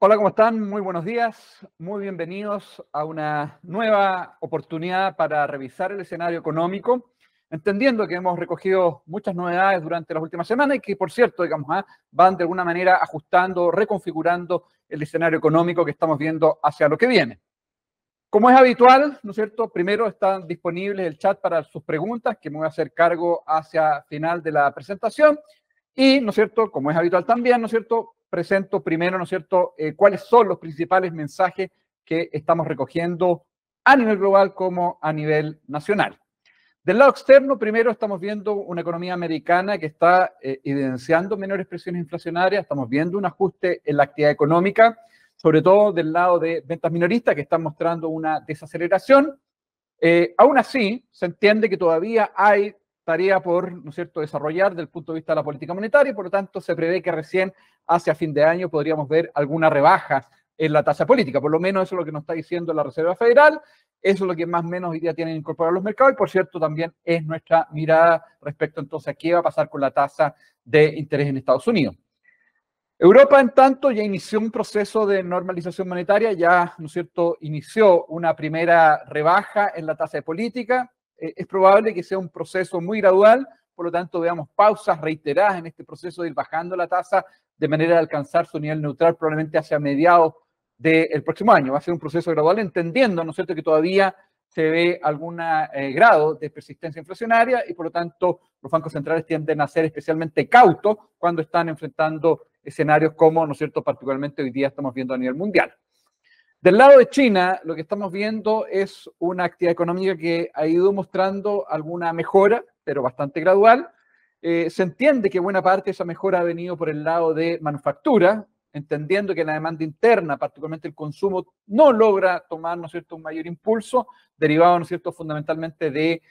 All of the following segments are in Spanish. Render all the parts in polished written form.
Hola, ¿cómo están? Muy buenos días, muy bienvenidos a una nueva oportunidad para revisar el escenario económico, entendiendo que hemos recogido muchas novedades durante las últimas semanas y que, por cierto, van de alguna manera ajustando, reconfigurando el escenario económico que estamos viendo hacia lo que viene. Como es habitual, ¿no es cierto? Primero están disponibles el chat para sus preguntas, que me voy a hacer cargo hacia final de la presentación. Y, ¿no es cierto?, como es habitual también, ¿no es cierto?, presento primero, ¿no es cierto?, cuáles son los principales mensajes que estamos recogiendo a nivel global como a nivel nacional. Del lado externo, primero estamos viendo una economía americana que está evidenciando menores presiones inflacionarias, estamos viendo un ajuste en la actividad económica, sobre todo del lado de ventas minoristas que están mostrando una desaceleración. Aún así, se entiende que todavía hay tarea por, ¿no es cierto?, desarrollar desde el punto de vista de la política monetaria y por lo tanto se prevé que recién hacia fin de año podríamos ver alguna rebaja en la tasa política. Por lo menos eso es lo que nos está diciendo la Reserva Federal, eso es lo que más o menos hoy día tienen incorporados los mercados y por cierto también es nuestra mirada respecto entonces a qué va a pasar con la tasa de interés en Estados Unidos. Europa, en tanto, ya inició un proceso de normalización monetaria, ya, ¿no es cierto?, inició una primera rebaja en la tasa de política. Es probable que sea un proceso muy gradual, por lo tanto, veamos pausas reiteradas en este proceso de ir bajando la tasa de manera de alcanzar su nivel neutral probablemente hacia mediados del próximo año. Va a ser un proceso gradual, entendiendo, ¿no es cierto?, que todavía se ve algún grado de persistencia inflacionaria y, por lo tanto, los bancos centrales tienden a ser especialmente cautos cuando están enfrentando escenarios como, ¿no es cierto?, particularmente hoy día estamos viendo a nivel mundial. Del lado de China, lo que estamos viendo es una actividad económica que ha ido mostrando alguna mejora, pero bastante gradual. Se entiende que buena parte de esa mejora ha venido por el lado de manufactura, entendiendo que la demanda interna, particularmente el consumo, no logra tomar, ¿no es cierto?, un mayor impulso, derivado, ¿no es cierto?, fundamentalmente de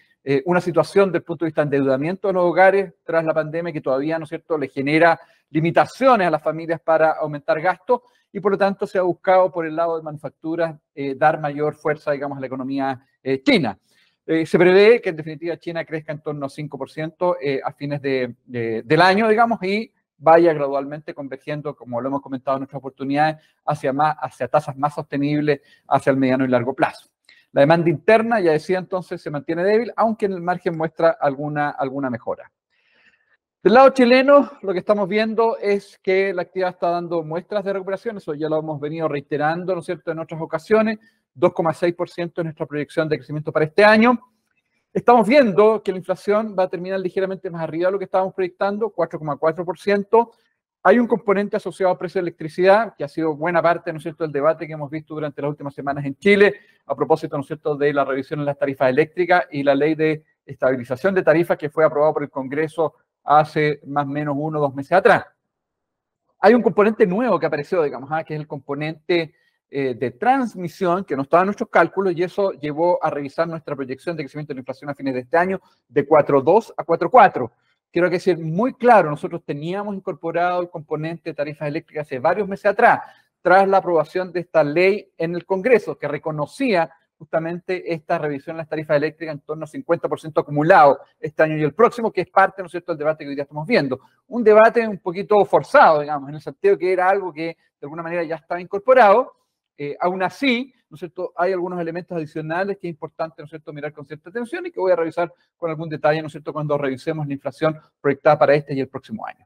una situación desde el punto de vista de endeudamiento de los hogares tras la pandemia que todavía, ¿no es cierto?, le genera limitaciones a las familias para aumentar gastos y por lo tanto se ha buscado por el lado de manufacturas dar mayor fuerza, digamos, a la economía china. Se prevé que en definitiva China crezca en torno a 5% a fines del año, digamos, y vaya gradualmente convergiendo, como lo hemos comentado en nuestras oportunidades, hacia tasas más sostenibles hacia el mediano y largo plazo. La demanda interna, ya decía entonces, se mantiene débil, aunque en el margen muestra alguna mejora. Del lado chileno, lo que estamos viendo es que la actividad está dando muestras de recuperación, eso ya lo hemos venido reiterando, ¿no es cierto?, en otras ocasiones, 2,6% es nuestra proyección de crecimiento para este año. Estamos viendo que la inflación va a terminar ligeramente más arriba de lo que estábamos proyectando, 4,4%. Hay un componente asociado al precio de electricidad, que ha sido buena parte, ¿no es cierto?, del debate que hemos visto durante las últimas semanas en Chile, a propósito, ¿no es cierto?, de la revisión en las tarifas eléctricas y la ley de estabilización de tarifas que fue aprobada por el Congreso hace más o menos 1 o 2 meses atrás. Hay un componente nuevo que apareció, digamos, que es el componente de transmisión, que no estaba en nuestros cálculos, y eso llevó a revisar nuestra proyección de crecimiento de la inflación a fines de este año de 4,2 a 4,4. Quiero que ser muy claro, nosotros teníamos incorporado el componente de tarifas eléctricas hace varios meses atrás, tras la aprobación de esta ley en el Congreso, que reconocía justamente esta revisión de las tarifas eléctricas en torno a 50% acumulado este año y el próximo, que es parte, ¿no es cierto?, del debate que hoy día estamos viendo. Un debate un poquito forzado, digamos, en el sentido que era algo que de alguna manera ya estaba incorporado. Aún así, ¿no es cierto?, hay algunos elementos adicionales que es importante, ¿no es cierto?, mirar con cierta atención y que voy a revisar con algún detalle, ¿no es cierto?, cuando revisemos la inflación proyectada para este y el próximo año.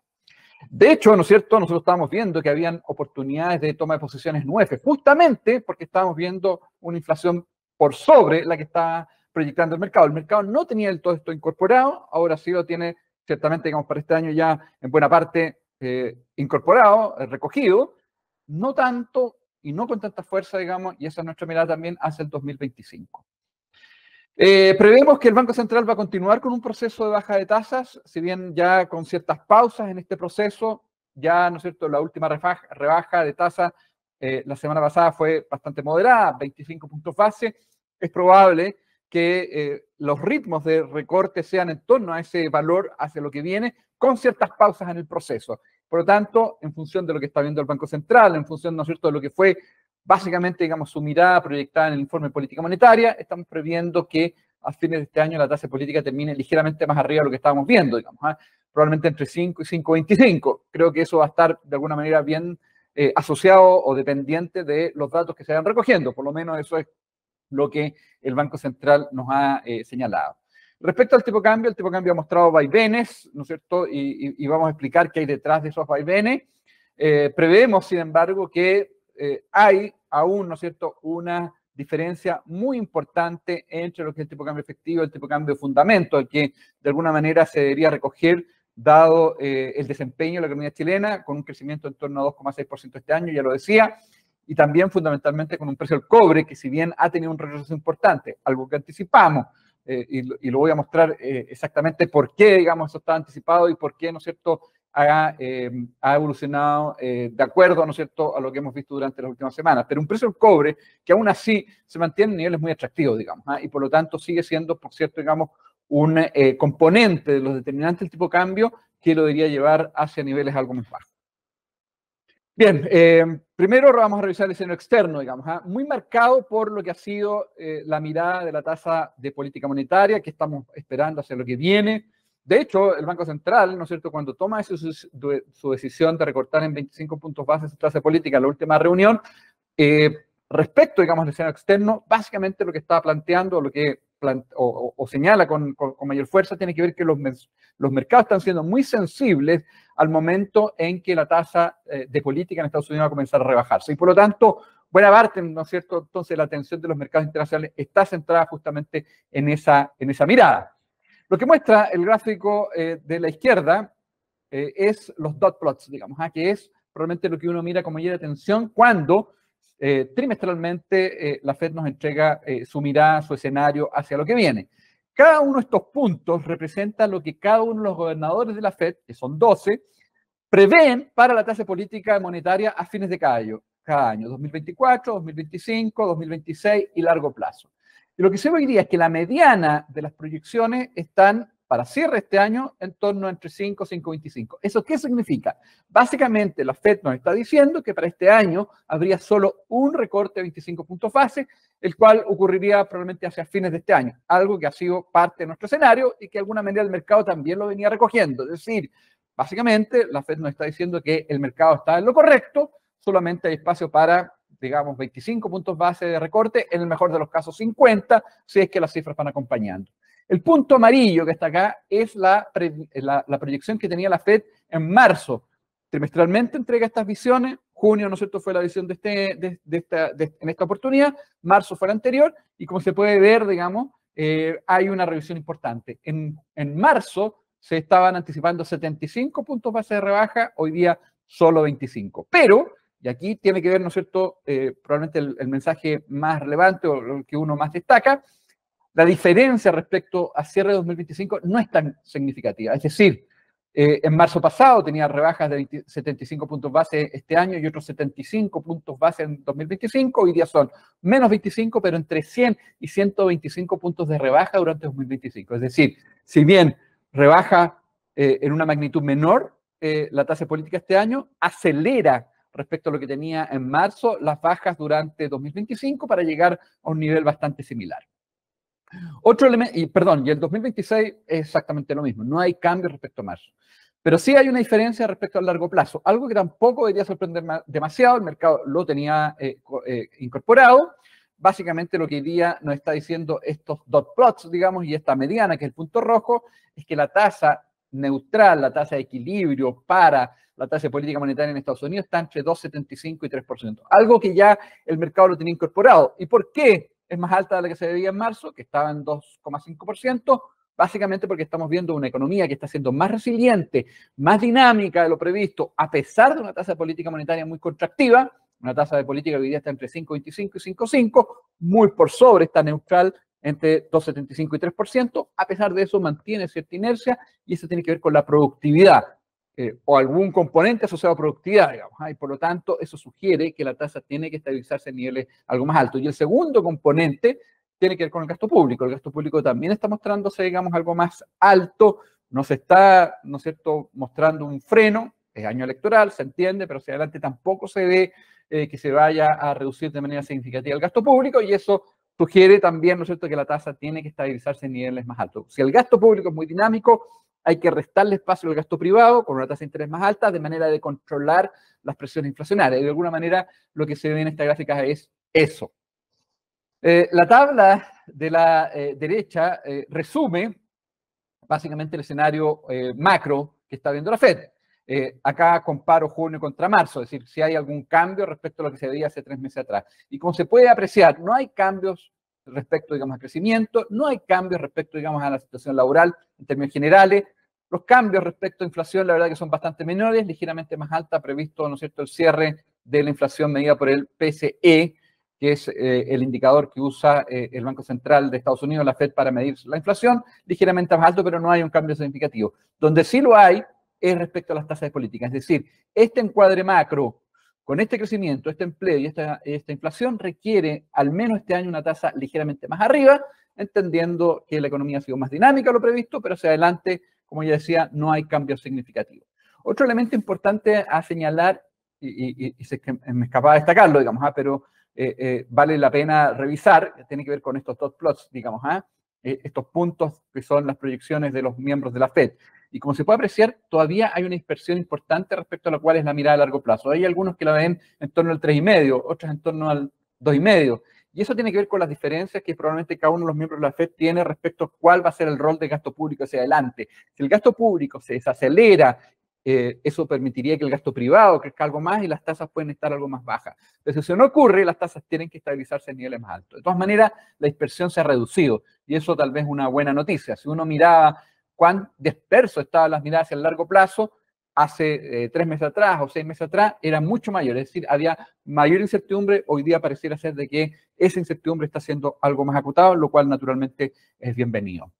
De hecho, ¿no es cierto?, nosotros estábamos viendo que habían oportunidades de toma de posiciones nuevas, justamente porque estábamos viendo una inflación por sobre la que está proyectando el mercado. El mercado no tenía todo esto incorporado, ahora sí lo tiene ciertamente, digamos, para este año ya en buena parte incorporado, recogido, no tanto y no con tanta fuerza, digamos, y esa es nuestra mirada también hacia el 2025. Prevemos que el Banco Central va a continuar con un proceso de baja de tasas, si bien ya con ciertas pausas en este proceso, ya, ¿no es cierto?, la última rebaja de tasa la semana pasada fue bastante moderada, 25 puntos base. Es probable que los ritmos de recorte sean en torno a ese valor hacia lo que viene, con ciertas pausas en el proceso. Por lo tanto, en función de lo que está viendo el Banco Central, en función, ¿no es cierto?, de lo que fue básicamente, digamos, su mirada proyectada en el informe de política monetaria, estamos previendo que a fines de este año la tasa de política termine ligeramente más arriba de lo que estábamos viendo, digamos, probablemente entre 5 y 5,25. Creo que eso va a estar de alguna manera bien asociado o dependiente de los datos que se vayan recogiendo. Por lo menos eso es lo que el Banco Central nos ha señalado. Respecto al tipo de cambio, el tipo de cambio ha mostrado vaivenes, ¿no es cierto? Y vamos a explicar qué hay detrás de esos vaivenes. Preveemos, sin embargo, que hay aún, ¿no es cierto?, una diferencia muy importante entre lo que es el tipo de cambio efectivo y el tipo de cambio de fundamento, el que de alguna manera se debería recoger dado el desempeño de la economía chilena, con un crecimiento en torno a 2,6% este año, ya lo decía, y también fundamentalmente con un precio del cobre que, si bien ha tenido un retroceso importante, algo que anticipamos, y lo voy a mostrar exactamente por qué, digamos, eso está anticipado y por qué, ¿no es cierto?, ha evolucionado de acuerdo, ¿no es cierto?, a lo que hemos visto durante las últimas semanas. Pero un precio del cobre que aún así se mantiene en niveles muy atractivos, digamos, y por lo tanto sigue siendo, por cierto, digamos, un componente de los determinantes del tipo de cambio que lo debería llevar hacia niveles algo más bajos. Bien, primero vamos a revisar el escenario externo, digamos, muy marcado por lo que ha sido la mirada de la tasa de política monetaria que estamos esperando hacia lo que viene. De hecho, el Banco Central, ¿no es cierto?, cuando toma su decisión de recortar en 25 puntos base su tasa de política en la última reunión, respecto, digamos, al escenario externo, básicamente lo que está planteando, lo que señala con mayor fuerza, tiene que ver que los mercados están siendo muy sensibles al momento en que la tasa de política en Estados Unidos va a comenzar a rebajarse. Y por lo tanto, buena parte, ¿no es cierto?, entonces la atención de los mercados internacionales está centrada justamente en esa mirada. Lo que muestra el gráfico de la izquierda es los dot plots, digamos, que es probablemente lo que uno mira con mayor atención cuando trimestralmente la Fed nos entrega su mirada, su escenario hacia lo que viene. Cada uno de estos puntos representa lo que cada uno de los gobernadores de la Fed, que son 12, prevén para la tasa política monetaria a fines de cada año, 2024, 2025, 2026 y largo plazo. Y lo que se ve hoy día es que la mediana de las proyecciones están para cierre este año en torno a entre 5 y 5,25. ¿Eso qué significa? Básicamente la Fed nos está diciendo que para este año habría solo un recorte de 25 puntos base, el cual ocurriría probablemente hacia fines de este año, algo que ha sido parte de nuestro escenario y que de alguna manera el mercado también lo venía recogiendo. Es decir, básicamente la Fed nos está diciendo que el mercado está en lo correcto, solamente hay espacio para, digamos, 25 puntos base de recorte, en el mejor de los casos 50, si es que las cifras van acompañando. El punto amarillo que está acá es la proyección que tenía la Fed en marzo. Trimestralmente entrega estas visiones. Junio, ¿no es cierto?, fue la visión en esta oportunidad. Marzo fue la anterior. Y como se puede ver, digamos, hay una revisión importante. En marzo se estaban anticipando 75 puntos base de rebaja. Hoy día solo 25. Pero, y aquí tiene que ver, ¿no es cierto?, probablemente el mensaje más relevante o lo que uno más destaca, la diferencia respecto a cierre de 2025 no es tan significativa. Es decir, en marzo pasado tenía rebajas de 75 puntos base este año y otros 75 puntos base en 2025. Hoy día son menos 25, pero entre 100 y 125 puntos de rebaja durante 2025. Es decir, si bien rebaja en una magnitud menor la tasa política este año, acelera respecto a lo que tenía en marzo las bajas durante 2025 para llegar a un nivel bastante similar. Otro elemento, y el 2026 es exactamente lo mismo, no hay cambio respecto a marzo. Pero sí hay una diferencia respecto al largo plazo, algo que tampoco debería sorprender demasiado, el mercado lo tenía incorporado. Básicamente lo que hoy día nos está diciendo estos dot plots, digamos, y esta mediana, que es el punto rojo, es que la tasa neutral, la tasa de equilibrio para la tasa de política monetaria en Estados Unidos está entre 2,75 y 3%, algo que ya el mercado lo tenía incorporado. ¿Y por qué es más alta de la que se veía en marzo, que estaba en 2,5%? Básicamente porque estamos viendo una economía que está siendo más resiliente, más dinámica de lo previsto, a pesar de una tasa de política monetaria muy contractiva. Una tasa de política que hoy día está entre 5,25 y 5,5, muy por sobre esta neutral entre 2,75 y 3%. A pesar de eso, mantiene cierta inercia y eso tiene que ver con la productividad o algún componente asociado a productividad, digamos. Y por lo tanto, eso sugiere que la tasa tiene que estabilizarse en niveles algo más altos. Y el segundo componente tiene que ver con el gasto público. El gasto público también está mostrándose, digamos, algo más alto. Nos está, ¿no es cierto?, mostrando un freno. Es año electoral, se entiende, pero hacia adelante tampoco se ve que se vaya a reducir de manera significativa el gasto público, y eso sugiere también, ¿no es cierto?, que la tasa tiene que estabilizarse en niveles más altos. Si el gasto público es muy dinámico, hay que restarle espacio al gasto privado con una tasa de interés más alta de manera de controlar las presiones inflacionarias. Y de alguna manera lo que se ve en esta gráfica es eso. La tabla de la derecha resume básicamente el escenario macro que está viendo la Fed. Acá comparo junio contra marzo, es decir, si hay algún cambio respecto a lo que se veía hace 3 meses atrás. Y como se puede apreciar, no hay cambios respecto, digamos, al crecimiento, no hay cambios respecto, digamos, a la situación laboral en términos generales. Los cambios respecto a inflación, la verdad que son bastante menores, ligeramente más alta, previsto, ¿no es cierto?, el cierre de la inflación medida por el PCE, que es el indicador que usa el Banco Central de Estados Unidos, la Fed, para medir la inflación, ligeramente más alto, pero no hay un cambio significativo. Donde sí lo hay es respecto a las tasas de política. Es decir, este encuadre macro, con este crecimiento, este empleo y esta inflación, requiere al menos este año una tasa ligeramente más arriba, entendiendo que la economía ha sido más dinámica, lo previsto, pero hacia adelante, como ya decía, no hay cambios significativos. Otro elemento importante a señalar, y sé que me escapaba de destacarlo, digamos, pero vale la pena revisar, tiene que ver con estos dot plots, digamos, estos puntos que son las proyecciones de los miembros de la Fed. Y como se puede apreciar, todavía hay una dispersión importante respecto a la cual es la mirada a largo plazo. Hay algunos que la ven en torno al 3,5, otros en torno al 2,5. Y eso tiene que ver con las diferencias que probablemente cada uno de los miembros de la Fed tiene respecto a cuál va a ser el rol de gasto público hacia adelante. Si el gasto público se desacelera, eso permitiría que el gasto privado crezca algo más y las tasas pueden estar algo más bajas. Pero si eso no ocurre, las tasas tienen que estabilizarse en niveles más altos. De todas maneras, la dispersión se ha reducido y eso tal vez es una buena noticia. Si uno miraba cuán disperso estaban las miradas hacia el largo plazo, hace 3 meses atrás o 6 meses atrás, era mucho mayor. Es decir, había mayor incertidumbre. Hoy día pareciera ser de que esa incertidumbre está siendo algo más acotado, lo cual naturalmente es bienvenido.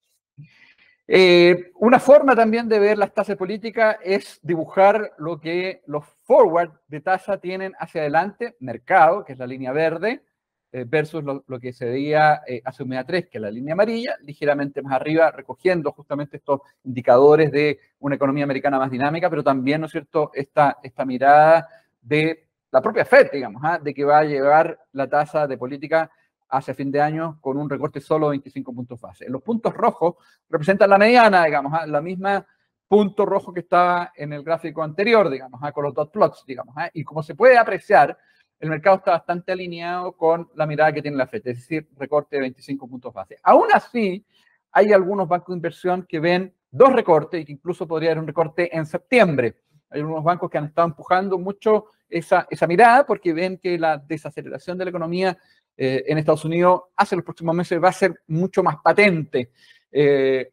Una forma también de ver las tasas políticas es dibujar lo que los forward de tasa tienen hacia adelante, mercado, que es la línea verde, versus lo que se veía hace un mes atrás, que es la línea amarilla, ligeramente más arriba, recogiendo justamente estos indicadores de una economía americana más dinámica, pero también, ¿no es cierto?, esta mirada de la propia Fed, digamos, de que va a llevar la tasa de política hacia fin de año con un recorte solo de 25 puntos base. Los puntos rojos representan la mediana, digamos, la misma punto rojo que estaba en el gráfico anterior, digamos, con los dot plots, digamos. Y como se puede apreciar, el mercado está bastante alineado con la mirada que tiene la Fed, es decir, recorte de 25 puntos base. Aún así, hay algunos bancos de inversión que ven 2 recortes y que incluso podría haber un recorte en septiembre. Hay algunos bancos que han estado empujando mucho esa mirada porque ven que la desaceleración de la economía en Estados Unidos hacia los próximos meses va a ser mucho más patente.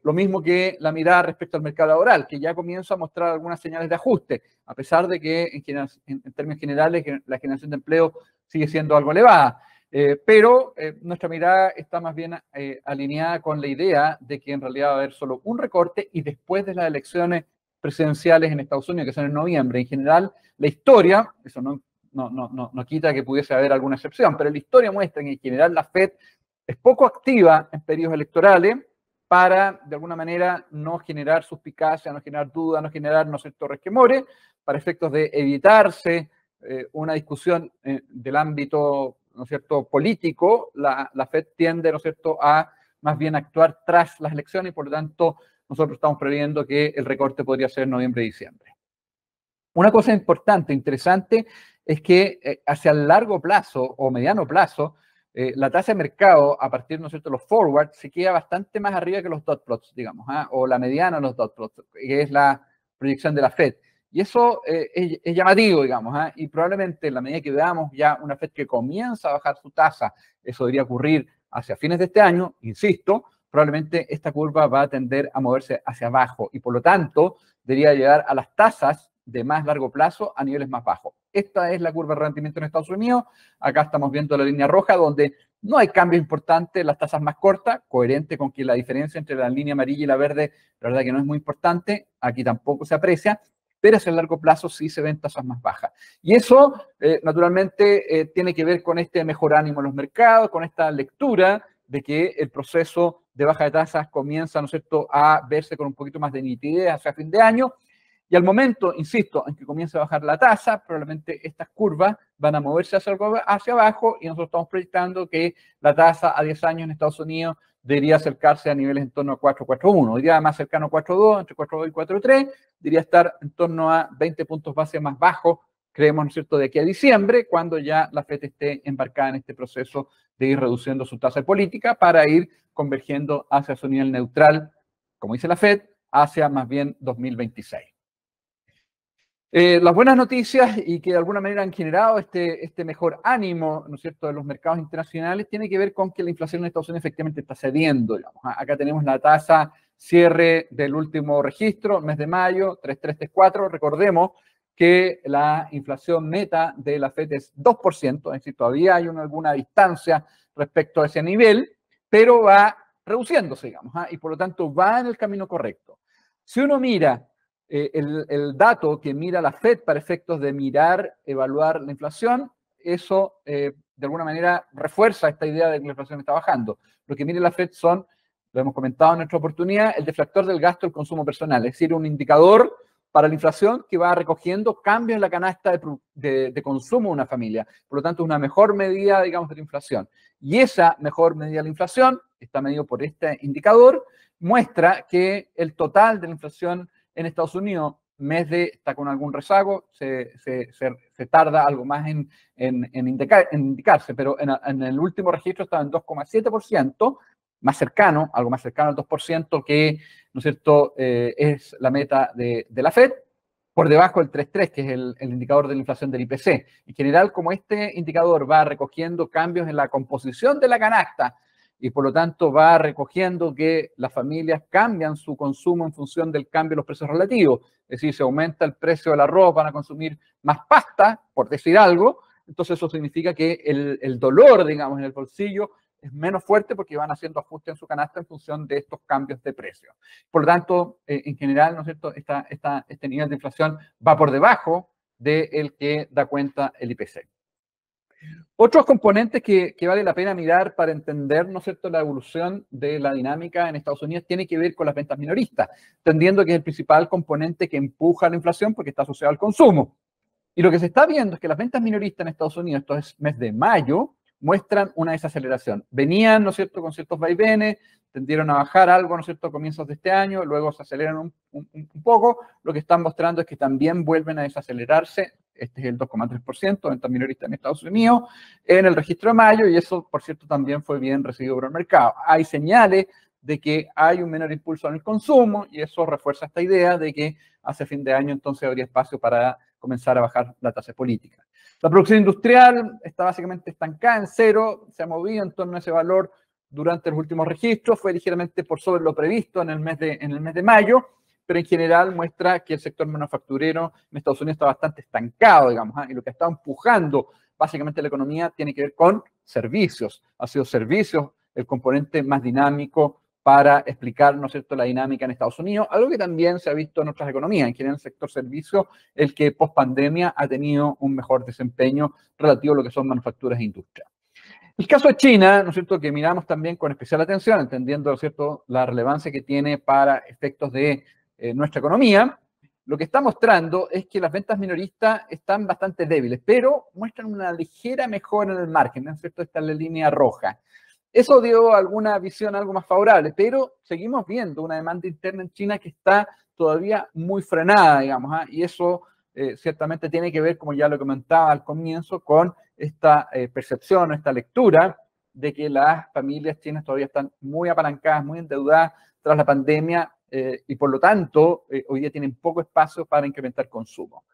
Lo mismo que la mirada respecto al mercado laboral, que ya comienza a mostrar algunas señales de ajuste, a pesar de que en términos generales la generación de empleo sigue siendo algo elevada. Pero nuestra mirada está más bien alineada con la idea de que en realidad va a haber solo un recorte y después de las elecciones presidenciales en Estados Unidos, que son en noviembre. En general, la historia, eso no quita que pudiese haber alguna excepción, pero la historia muestra que en general la Fed es poco activa en periodos electorales para, de alguna manera, no generar suspicacia, no generar dudas, no generar, ¿no es cierto?, resquemores, para efectos de evitarse una discusión del ámbito, ¿no es cierto?, político. La Fed tiende, ¿no es cierto?, a más bien actuar tras las elecciones y, por lo tanto, nosotros estamos previendo que el recorte podría ser noviembre-diciembre. Una cosa importante, interesante, es que hacia el largo plazo o mediano plazo, la tasa de mercado, a partir, ¿no es cierto?, de los forwards, se queda bastante más arriba que los dot plots, digamos, o la mediana de los dot plots, que es la proyección de la Fed. Y eso es llamativo, digamos, y probablemente en la medida que veamos ya una Fed que comienza a bajar su tasa, eso debería ocurrir hacia fines de este año, insisto, probablemente esta curva va a tender a moverse hacia abajo y por lo tanto debería llegar a las tasas de más largo plazo a niveles más bajos. Esta es la curva de rendimiento en Estados Unidos. Acá estamos viendo la línea roja donde no hay cambios importantes, las tasas más cortas, coherente con que la diferencia entre la línea amarilla y la verde, la verdad que no es muy importante, aquí tampoco se aprecia, pero hacia el largo plazo sí se ven tasas más bajas. Y eso, naturalmente, tiene que ver con este mejor ánimo en los mercados, con esta lectura de que el proceso de baja de tasas comienza, ¿no es cierto?, a verse con un poquito más de nitidez hacia fin de año. Y al momento, insisto, en que comience a bajar la tasa, probablemente estas curvas van a moverse hacia abajo y nosotros estamos proyectando que la tasa a 10 años en Estados Unidos debería acercarse a niveles en torno a 4,41. Hoy día más cercano a 4,2, entre 4,2 y 4,3, debería estar en torno a 20 puntos base más bajos, creemos, ¿no es cierto?, de aquí a diciembre, cuando ya la FED esté embarcada en este proceso de ir reduciendo su tasa de política para ir convergiendo hacia su nivel neutral, como dice la FED, hacia más bien 2026. Las buenas noticias y que de alguna manera han generado este mejor ánimo, ¿no es cierto?, de los mercados internacionales, tiene que ver con que la inflación en Estados Unidos efectivamente está cediendo, digamos. Acá tenemos la tasa cierre del último registro, mes de mayo, 3,334. Recordemos que la inflación neta de la FED es 2%, es decir, todavía hay alguna distancia respecto a ese nivel, pero va reduciéndose, digamos, y por lo tanto va en el camino correcto. Si uno mira el dato que mira la FED para efectos de evaluar la inflación, eso de alguna manera refuerza esta idea de que la inflación está bajando. Lo que mira la FED son, lo hemos comentado en nuestra oportunidad, el deflactor del gasto del consumo personal, es decir, un indicador para la inflación que va recogiendo cambios en la canasta de consumo de una familia. Por lo tanto, es una mejor medida, digamos, de la inflación. Y esa mejor medida de la inflación, está medido por este indicador, muestra que el total de la inflación en Estados Unidos, está con algún rezago, se tarda algo más en indicarse, pero en el último registro estaba en 2,7%, algo más cercano al 2%, que, ¿no es cierto?, es la meta de la FED, por debajo del 3,3, que es el indicador de la inflación del IPC. En general, como este indicador va recogiendo cambios en la composición de la canasta, y por lo tanto va recogiendo que las familias cambian su consumo en función del cambio de los precios relativos. Es decir, si aumenta el precio del arroz, van a consumir más pasta, por decir algo. Entonces eso significa que el dolor, digamos, en el bolsillo es menos fuerte porque van haciendo ajustes en su canasta en función de estos cambios de precio. Por lo tanto, en general, ¿no es cierto?, este nivel de inflación va por debajo del que da cuenta el IPC. Otros componentes que vale la pena mirar para entender, ¿no es cierto?, la evolución de la dinámica en Estados Unidos tiene que ver con las ventas minoristas, entendiendo que es el principal componente que empuja la inflación porque está asociado al consumo. Y lo que se está viendo es que las ventas minoristas en Estados Unidos, esto es mes de mayo, muestran una desaceleración. Venían, ¿no es cierto?, con ciertos vaivenes, tendieron a bajar algo, ¿no es cierto?, a comienzos de este año, luego se aceleran un poco. Lo que están mostrando es que también vuelven a desacelerarse. Este es el 2,3% de ventas minoristas en Estados Unidos en el registro de mayo, y eso, por cierto, también fue bien recibido por el mercado. Hay señales de que hay un menor impulso en el consumo, y eso refuerza esta idea de que hacia fin de año entonces habría espacio para comenzar a bajar la tasa política. La producción industrial está básicamente estancada en cero, se ha movido en torno a ese valor durante los últimos registros, fue ligeramente por sobre lo previsto en el mes de mayo, pero en general muestra que el sector manufacturero en Estados Unidos está bastante estancado, digamos, y lo que está empujando básicamente la economía tiene que ver con servicios. Ha sido servicios el componente más dinámico para explicar, ¿no es cierto?, la dinámica en Estados Unidos, algo que también se ha visto en otras economías, en general el sector servicios, el que post pandemia ha tenido un mejor desempeño relativo a lo que son manufacturas e industria. El caso de China, ¿no es cierto?, que miramos también con especial atención, entendiendo, ¿no es cierto?, la relevancia que tiene para efectos de nuestra economía. Lo que está mostrando es que las ventas minoristas están bastante débiles, pero muestran una ligera mejora en el margen, ¿no es cierto?, está en la línea roja. Eso dio alguna visión algo más favorable, pero seguimos viendo una demanda interna en China que está todavía muy frenada, digamos, y eso ciertamente tiene que ver, como ya lo comentaba al comienzo, con esta percepción, esta lectura de que las familias chinas todavía están muy apalancadas, muy endeudadas tras la pandemia, y por lo tanto hoy día tienen poco espacio para incrementar consumo.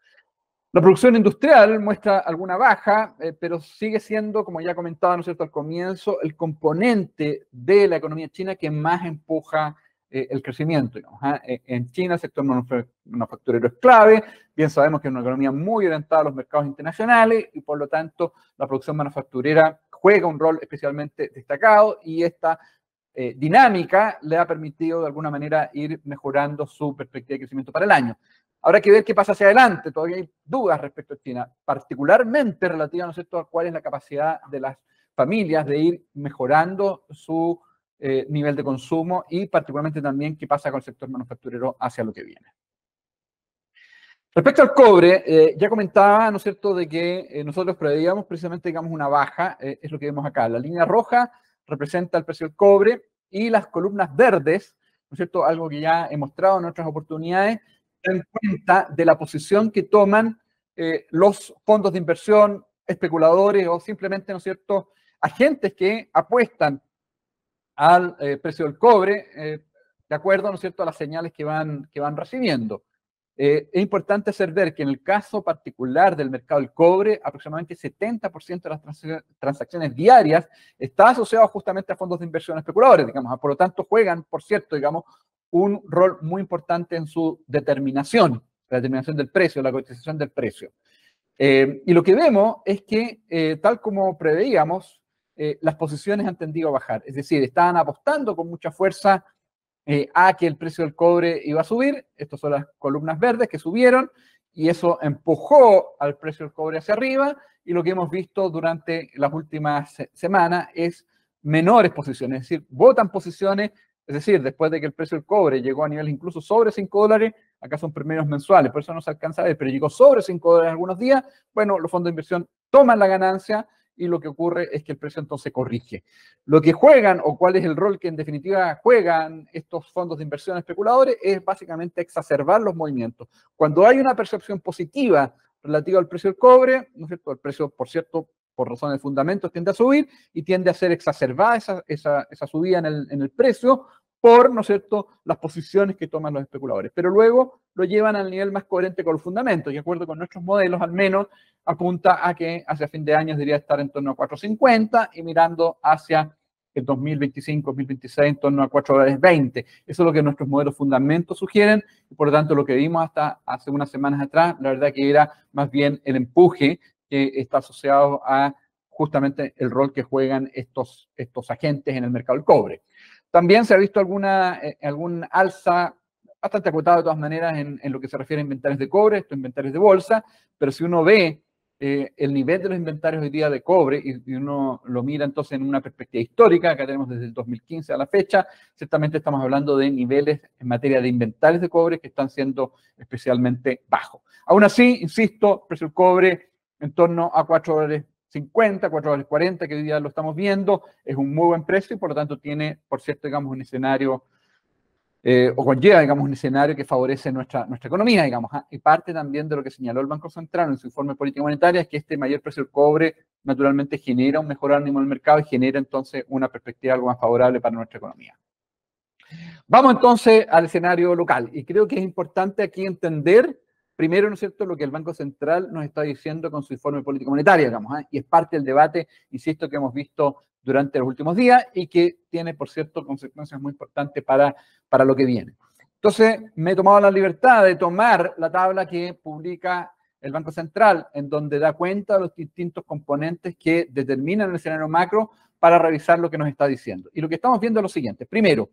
La producción industrial muestra alguna baja, pero sigue siendo, como ya comentaba, ¿no es cierto?, al comienzo, el componente de la economía china que más empuja el crecimiento, digamos, En China el sector manufacturero es clave, bien sabemos que es una economía muy orientada a los mercados internacionales y por lo tanto la producción manufacturera juega un rol especialmente destacado, y esta dinámica le ha permitido de alguna manera ir mejorando su perspectiva de crecimiento para el año. Habrá que ver qué pasa hacia adelante, todavía hay dudas respecto a China, particularmente relativa, ¿no es cierto?, a cuál es la capacidad de las familias de ir mejorando su nivel de consumo, y particularmente también qué pasa con el sector manufacturero hacia lo que viene. Respecto al cobre, ya comentaba, ¿no es cierto?, de que nosotros preveíamos precisamente, digamos, una baja, es lo que vemos acá. La línea roja representa el precio del cobre, y las columnas verdes, ¿no es cierto? Algo que ya he mostrado en otras oportunidades, dan cuenta de la posición que toman los fondos de inversión, especuladores o simplemente, ¿no es cierto?, agentes que apuestan al precio del cobre de acuerdo, ¿no es cierto?, a las señales que van recibiendo. Es importante hacer ver que en el caso particular del mercado del cobre, aproximadamente 70% de las transacciones diarias está asociado justamente a fondos de inversión especuladores, digamos. Por lo tanto, juegan, por cierto, digamos, un rol muy importante en su determinación, la determinación del precio, la cotización del precio. Y lo que vemos es que, tal como preveíamos, las posiciones han tendido a bajar. Es decir, estaban apostando con mucha fuerza a que el precio del cobre iba a subir. Estas son las columnas verdes que subieron y eso empujó al precio del cobre hacia arriba. Y lo que hemos visto durante las últimas semanas es menores posiciones, es decir, botan posiciones. Es decir, después de que el precio del cobre llegó a niveles incluso sobre $5, acá son promedios mensuales, por eso no se alcanza a ver, pero llegó sobre $5 algunos días, bueno, los fondos de inversión toman la ganancia y lo que ocurre es que el precio entonces corrige. Lo que juegan, o cuál es el rol que en definitiva juegan estos fondos de inversión especuladores, es básicamente exacerbar los movimientos. Cuando hay una percepción positiva relativa al precio del cobre, ¿no es cierto? El precio, por cierto, por razones de fundamentos, tiende a subir y tiende a ser exacerbada esa subida en el precio por, ¿no es cierto?, las posiciones que toman los especuladores. Pero luego lo llevan al nivel más coherente con los fundamentos, y de acuerdo con nuestros modelos, al menos apunta a que hacia fin de año debería estar en torno a 4.50 y mirando hacia el 2025-2026 en torno a $4.20. Eso es lo que nuestros modelos fundamentos sugieren y por lo tanto lo que vimos hasta hace unas semanas atrás, la verdad que era más bien el empuje que está asociado a justamente el rol que juegan estos agentes en el mercado del cobre. También se ha visto algún alza bastante acotada de todas maneras en lo que se refiere a inventarios de cobre, estos inventarios de bolsa, pero si uno ve el nivel de los inventarios hoy día de cobre y uno lo mira entonces en una perspectiva histórica, acá tenemos desde el 2015 a la fecha, ciertamente estamos hablando de niveles en materia de inventarios de cobre que están siendo especialmente bajos. Aún así, insisto, precio del cobre en torno a $4.50, $4.40, que hoy día lo estamos viendo, es un muy buen precio y por lo tanto tiene, por cierto, digamos, un escenario o conlleva, digamos, un escenario que favorece nuestra economía, digamos. Y parte también de lo que señaló el Banco Central en su informe de política monetaria es que este mayor precio del cobre naturalmente genera un mejor ánimo en el mercado y genera entonces una perspectiva algo más favorable para nuestra economía. Vamos entonces al escenario local y creo que es importante aquí entender primero, ¿no es cierto?, lo que el Banco Central nos está diciendo con su informe de política monetaria, digamos, y es parte del debate, insisto, que hemos visto durante los últimos días y que tiene, por cierto, consecuencias muy importantes para lo que viene. Entonces, me he tomado la libertad de tomar la tabla que publica el Banco Central, en donde da cuenta de los distintos componentes que determinan el escenario macro para revisar lo que nos está diciendo. Y lo que estamos viendo es lo siguiente. Primero,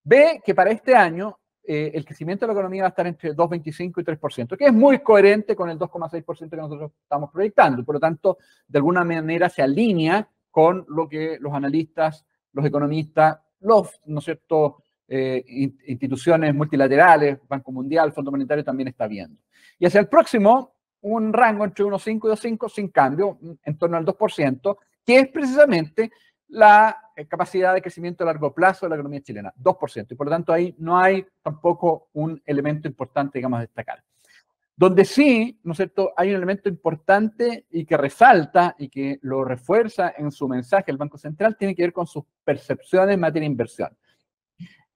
ve que para este año el crecimiento de la economía va a estar entre 2,25 y 3%, que es muy coherente con el 2,6% que nosotros estamos proyectando. Por lo tanto, de alguna manera se alinea con lo que los analistas, los economistas, ¿no es cierto?, instituciones multilaterales, Banco Mundial, Fondo Monetario también está viendo. Y hacia el próximo, un rango entre 1,5 y 2,5 sin cambio, en torno al 2%, que es precisamente la capacidad de crecimiento a largo plazo de la economía chilena, 2%. Y por lo tanto ahí no hay tampoco un elemento importante, digamos, a destacar. Donde sí, ¿no es cierto?, hay un elemento importante y que resalta y que lo refuerza en su mensaje el Banco Central, tiene que ver con sus percepciones en materia de inversión.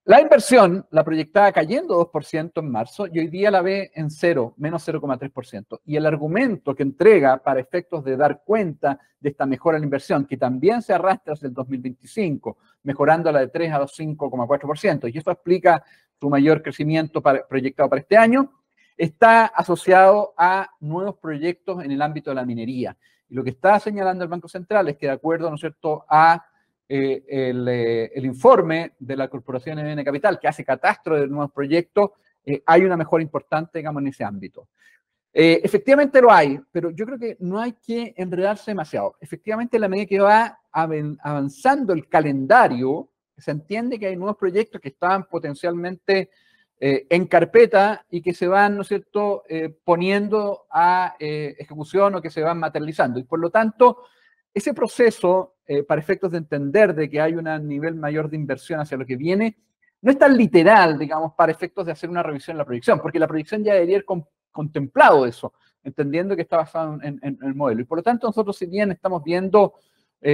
La inversión la proyectaba cayendo 2% en marzo y hoy día la ve en cero, menos 0,3%. Y el argumento que entrega para efectos de dar cuenta de esta mejora en la inversión, que también se arrastra hacia el 2025, mejorando la de 3 a 5,4%, y eso explica su mayor crecimiento proyectado para este año, está asociado a nuevos proyectos en el ámbito de la minería. Y lo que está señalando el Banco Central es que de acuerdo, ¿no es cierto?, a el informe de la Corporación EBN Capital, que hace catastro de nuevos proyectos, hay una mejora importante, digamos, en ese ámbito. Efectivamente lo hay, pero yo creo que no hay que enredarse demasiado. Efectivamente, en la medida que va avanzando el calendario, se entiende que hay nuevos proyectos que estaban potencialmente en carpeta y que se van, ¿no es cierto?, poniendo a ejecución o que se van materializando. Y por lo tanto, ese proceso para efectos de entender de que hay un nivel mayor de inversión hacia lo que viene, no es tan literal, digamos, para efectos de hacer una revisión de la proyección, porque la proyección ya debería haber contemplado eso, entendiendo que está basado en el modelo. Y por lo tanto, nosotros, si bien estamos viendo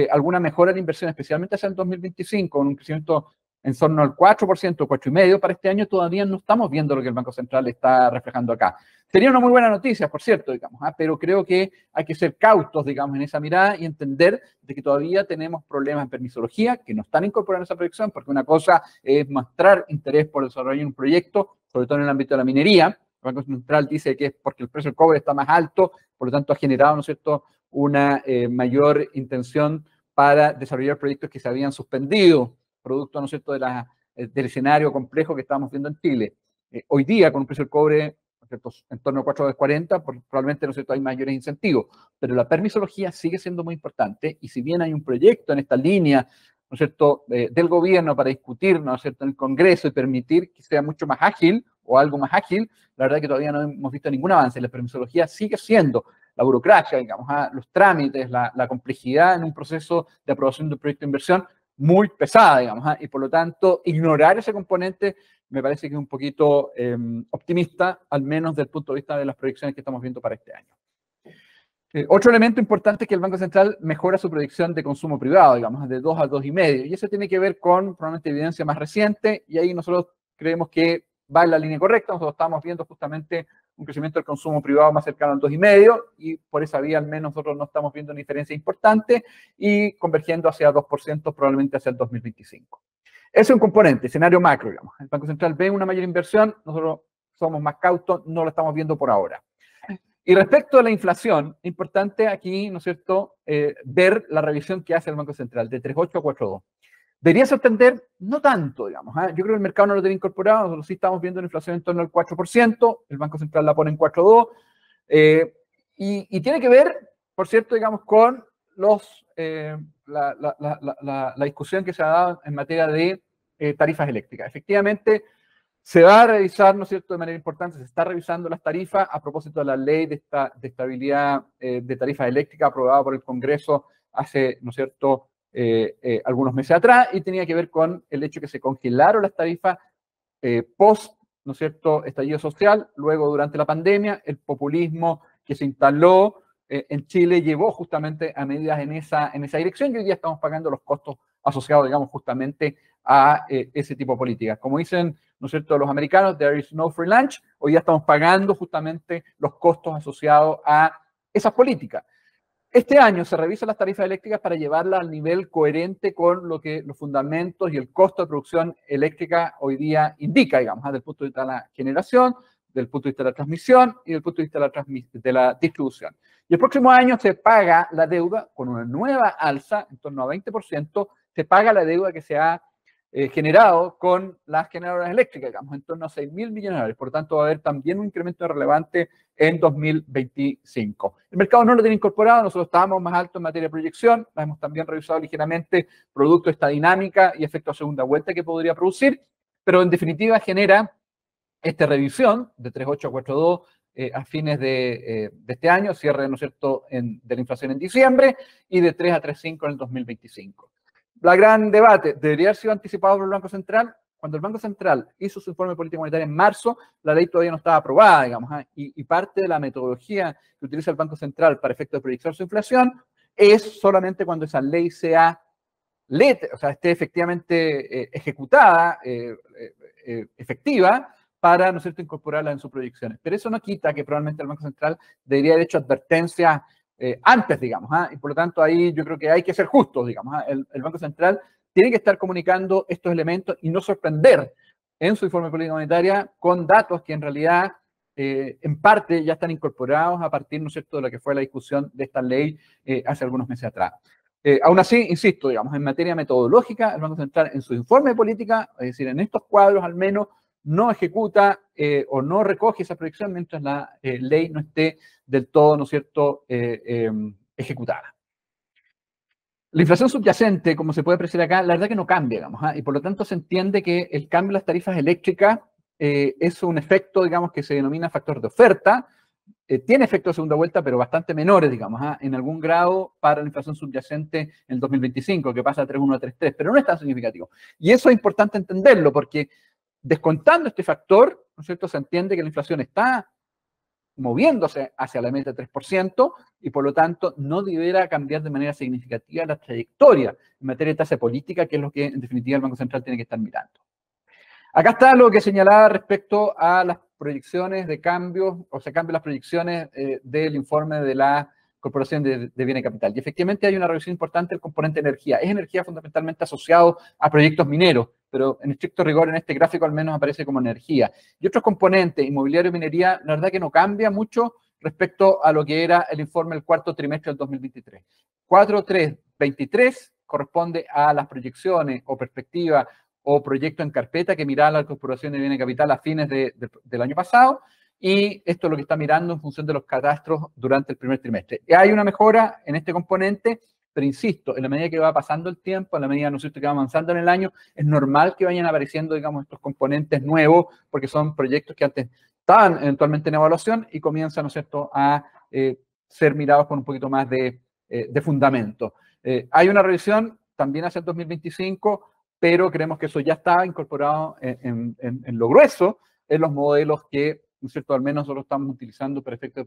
alguna mejora de inversión, especialmente hacia el 2025, con un crecimiento en torno al 4%, 4,5% para este año, todavía no estamos viendo lo que el Banco Central está reflejando acá. Sería una muy buena noticia, por cierto, digamos, pero creo que hay que ser cautos, digamos, en esa mirada y entender de que todavía tenemos problemas en permisología que no están incorporados en esa proyección, porque una cosa es mostrar interés por desarrollar un proyecto, sobre todo en el ámbito de la minería. El Banco Central dice que es porque el precio del cobre está más alto, por lo tanto ha generado, ¿no es cierto?, una mayor intención para desarrollar proyectos que se habían suspendido, producto, ¿no es cierto?, del escenario complejo que estamos viendo en Chile. Hoy día, con un precio del cobre, ¿no es cierto?, en torno a $4.40, probablemente, ¿no es cierto?, hay mayores incentivos, pero la permisología sigue siendo muy importante y si bien hay un proyecto en esta línea, ¿no es cierto?, del gobierno para discutir, ¿no es cierto?, en el Congreso y permitir que sea mucho más ágil o algo más ágil, la verdad es que todavía no hemos visto ningún avance. La permisología sigue siendo la burocracia, digamos, los trámites, la complejidad en un proceso de aprobación de un proyecto de inversión muy pesada, digamos, y por lo tanto ignorar ese componente me parece que es un poquito optimista, al menos desde el punto de vista de las proyecciones que estamos viendo para este año. Otro elemento importante es que el Banco Central mejora su proyección de consumo privado, digamos, de 2 a 2,5, y eso tiene que ver con probablemente evidencia más reciente, y ahí nosotros creemos que va en la línea correcta. Nosotros estamos viendo justamente un crecimiento del consumo privado más cercano al 2,5, y por esa vía al menos nosotros no estamos viendo una diferencia importante y convergiendo hacia 2% probablemente hacia el 2025. Ese es un componente, escenario macro, digamos. El Banco Central ve una mayor inversión, nosotros somos más cautos, no lo estamos viendo por ahora. Y respecto a la inflación, importante aquí, ¿no es cierto?, ver la revisión que hace el Banco Central de 3,8 a 4,2. Debería sorprender, no tanto, digamos. Yo creo que el mercado no lo tiene incorporado, nosotros sí estamos viendo una inflación en torno al 4%, el Banco Central la pone en 4,2, y tiene que ver, por cierto, digamos, con la discusión que se ha dado en materia de tarifas eléctricas. Efectivamente, se va a revisar, ¿no es cierto?, de manera importante, se está revisando las tarifas a propósito de la ley de estabilidad de tarifas eléctricas aprobada por el Congreso hace, ¿no es cierto?, algunos meses atrás, y tenía que ver con el hecho que se congelaron las tarifas post, ¿no es cierto?, estallido social. Luego, durante la pandemia, el populismo que se instaló en Chile llevó justamente a medidas en esa dirección, y hoy día estamos pagando los costos asociados, digamos, justamente a ese tipo de políticas. Como dicen, ¿no es cierto?, los americanos, there is no free lunch. Hoy día estamos pagando justamente los costos asociados a esas políticas. Este año se revisan las tarifas eléctricas para llevarlas al nivel coherente con lo que los fundamentos y el costo de producción eléctrica hoy día indica, digamos, desde el punto de vista de la generación, del punto de vista de la transmisión y del punto de vista de la distribución. Y el próximo año se paga la deuda con una nueva alza, en torno a 20%, se paga la deuda que se ha generado con las generadoras eléctricas, digamos, en torno a 6.000 millones de dólares. Por lo tanto, va a haber también un incremento relevante en 2025. El mercado no lo tiene incorporado, nosotros estábamos más altos en materia de proyección, hemos también revisado ligeramente producto de esta dinámica y efecto de segunda vuelta que podría producir, pero en definitiva genera esta revisión de 3,8 a 4,2 a fines de este año, cierre, ¿no es cierto?, de la inflación en diciembre, y de 3 a 3,5 en el 2025. La gran debate, ¿debería haber sido anticipado por el Banco Central? Cuando el Banco Central hizo su informe de política monetaria en marzo, la ley todavía no estaba aprobada, digamos, y parte de la metodología que utiliza el Banco Central para efectos de proyectar su inflación es solamente cuando esa ley sea esté efectivamente ejecutada, efectiva, para, ¿no es cierto?, incorporarla en sus proyecciones. Pero eso no quita que probablemente el Banco Central debería haber hecho advertencias antes, digamos, y por lo tanto ahí yo creo que hay que ser justos, digamos. El Banco Central tiene que estar comunicando estos elementos y no sorprender en su informe de política monetaria con datos que en realidad en parte ya están incorporados a partir, ¿no es cierto?, de lo que fue la discusión de esta ley hace algunos meses atrás. Aún así, insisto, digamos, en materia metodológica, el Banco Central en su informe de política, es decir, en estos cuadros al menos, no ejecuta o no recoge esa proyección mientras la ley no esté del todo, ¿no es cierto?, ejecutada. La inflación subyacente, como se puede apreciar acá, la verdad que no cambia, digamos, y por lo tanto se entiende que el cambio de las tarifas eléctricas es un efecto, digamos, que se denomina factor de oferta, tiene efectos de segunda vuelta, pero bastante menores, digamos, en algún grado para la inflación subyacente en el 2025, que pasa de 3,1 a 3,3, pero no es tan significativo. Y eso es importante entenderlo, porque descontando este factor, ¿no es cierto?, se entiende que la inflación está moviéndose hacia la meta de 3% y por lo tanto no deberá cambiar de manera significativa la trayectoria en materia de tasa política, que es lo que en definitiva el Banco Central tiene que estar mirando. Acá está lo que señalaba respecto a las proyecciones de cambios, o sea, cambian las proyecciones del informe de la Corporación de Bienes y Capital. Y efectivamente hay una reducción importante del componente energía. Es energía fundamentalmente asociado a proyectos mineros, pero en estricto rigor en este gráfico al menos aparece como energía. Y otros componentes, inmobiliario y minería, la verdad que no cambia mucho respecto a lo que era el informe del cuarto trimestre del 2023. 4.3.23 corresponde a las proyecciones o perspectivas o proyecto en carpeta que miraba la Corporación de Bienes y Capital a fines del año pasado, y esto es lo que está mirando en función de los catastros durante el primer trimestre. Y hay una mejora en este componente, pero insisto, en la medida que va pasando el tiempo, en la medida, ¿no es cierto?, que va avanzando en el año, es normal que vayan apareciendo, digamos, estos componentes nuevos, porque son proyectos que antes estaban eventualmente en evaluación y comienzan, ¿no es cierto?, a ser mirados con un poquito más de fundamento. Hay una revisión también hacia el 2025, pero creemos que eso ya está incorporado en lo grueso en los modelos que, ¿no es cierto?, al menos nosotros estamos utilizando para efectos de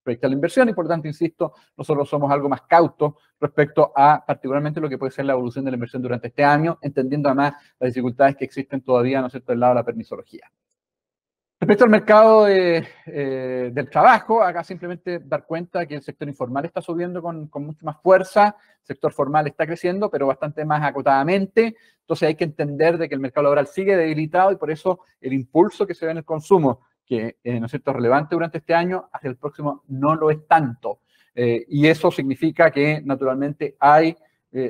proyectar la inversión y por lo tanto, insisto, nosotros somos algo más cautos respecto a particularmente lo que puede ser la evolución de la inversión durante este año, entendiendo además las dificultades que existen todavía, ¿no es cierto?, del lado de la permisología. Respecto al mercado del trabajo, acá simplemente dar cuenta que el sector informal está subiendo con mucha más fuerza, el sector formal está creciendo, pero bastante más acotadamente, entonces hay que entender de que el mercado laboral sigue debilitado y por eso el impulso que se ve en el consumo, que ¿no es cierto?, relevante durante este año, hacia el próximo no lo es tanto. Y eso significa que naturalmente hay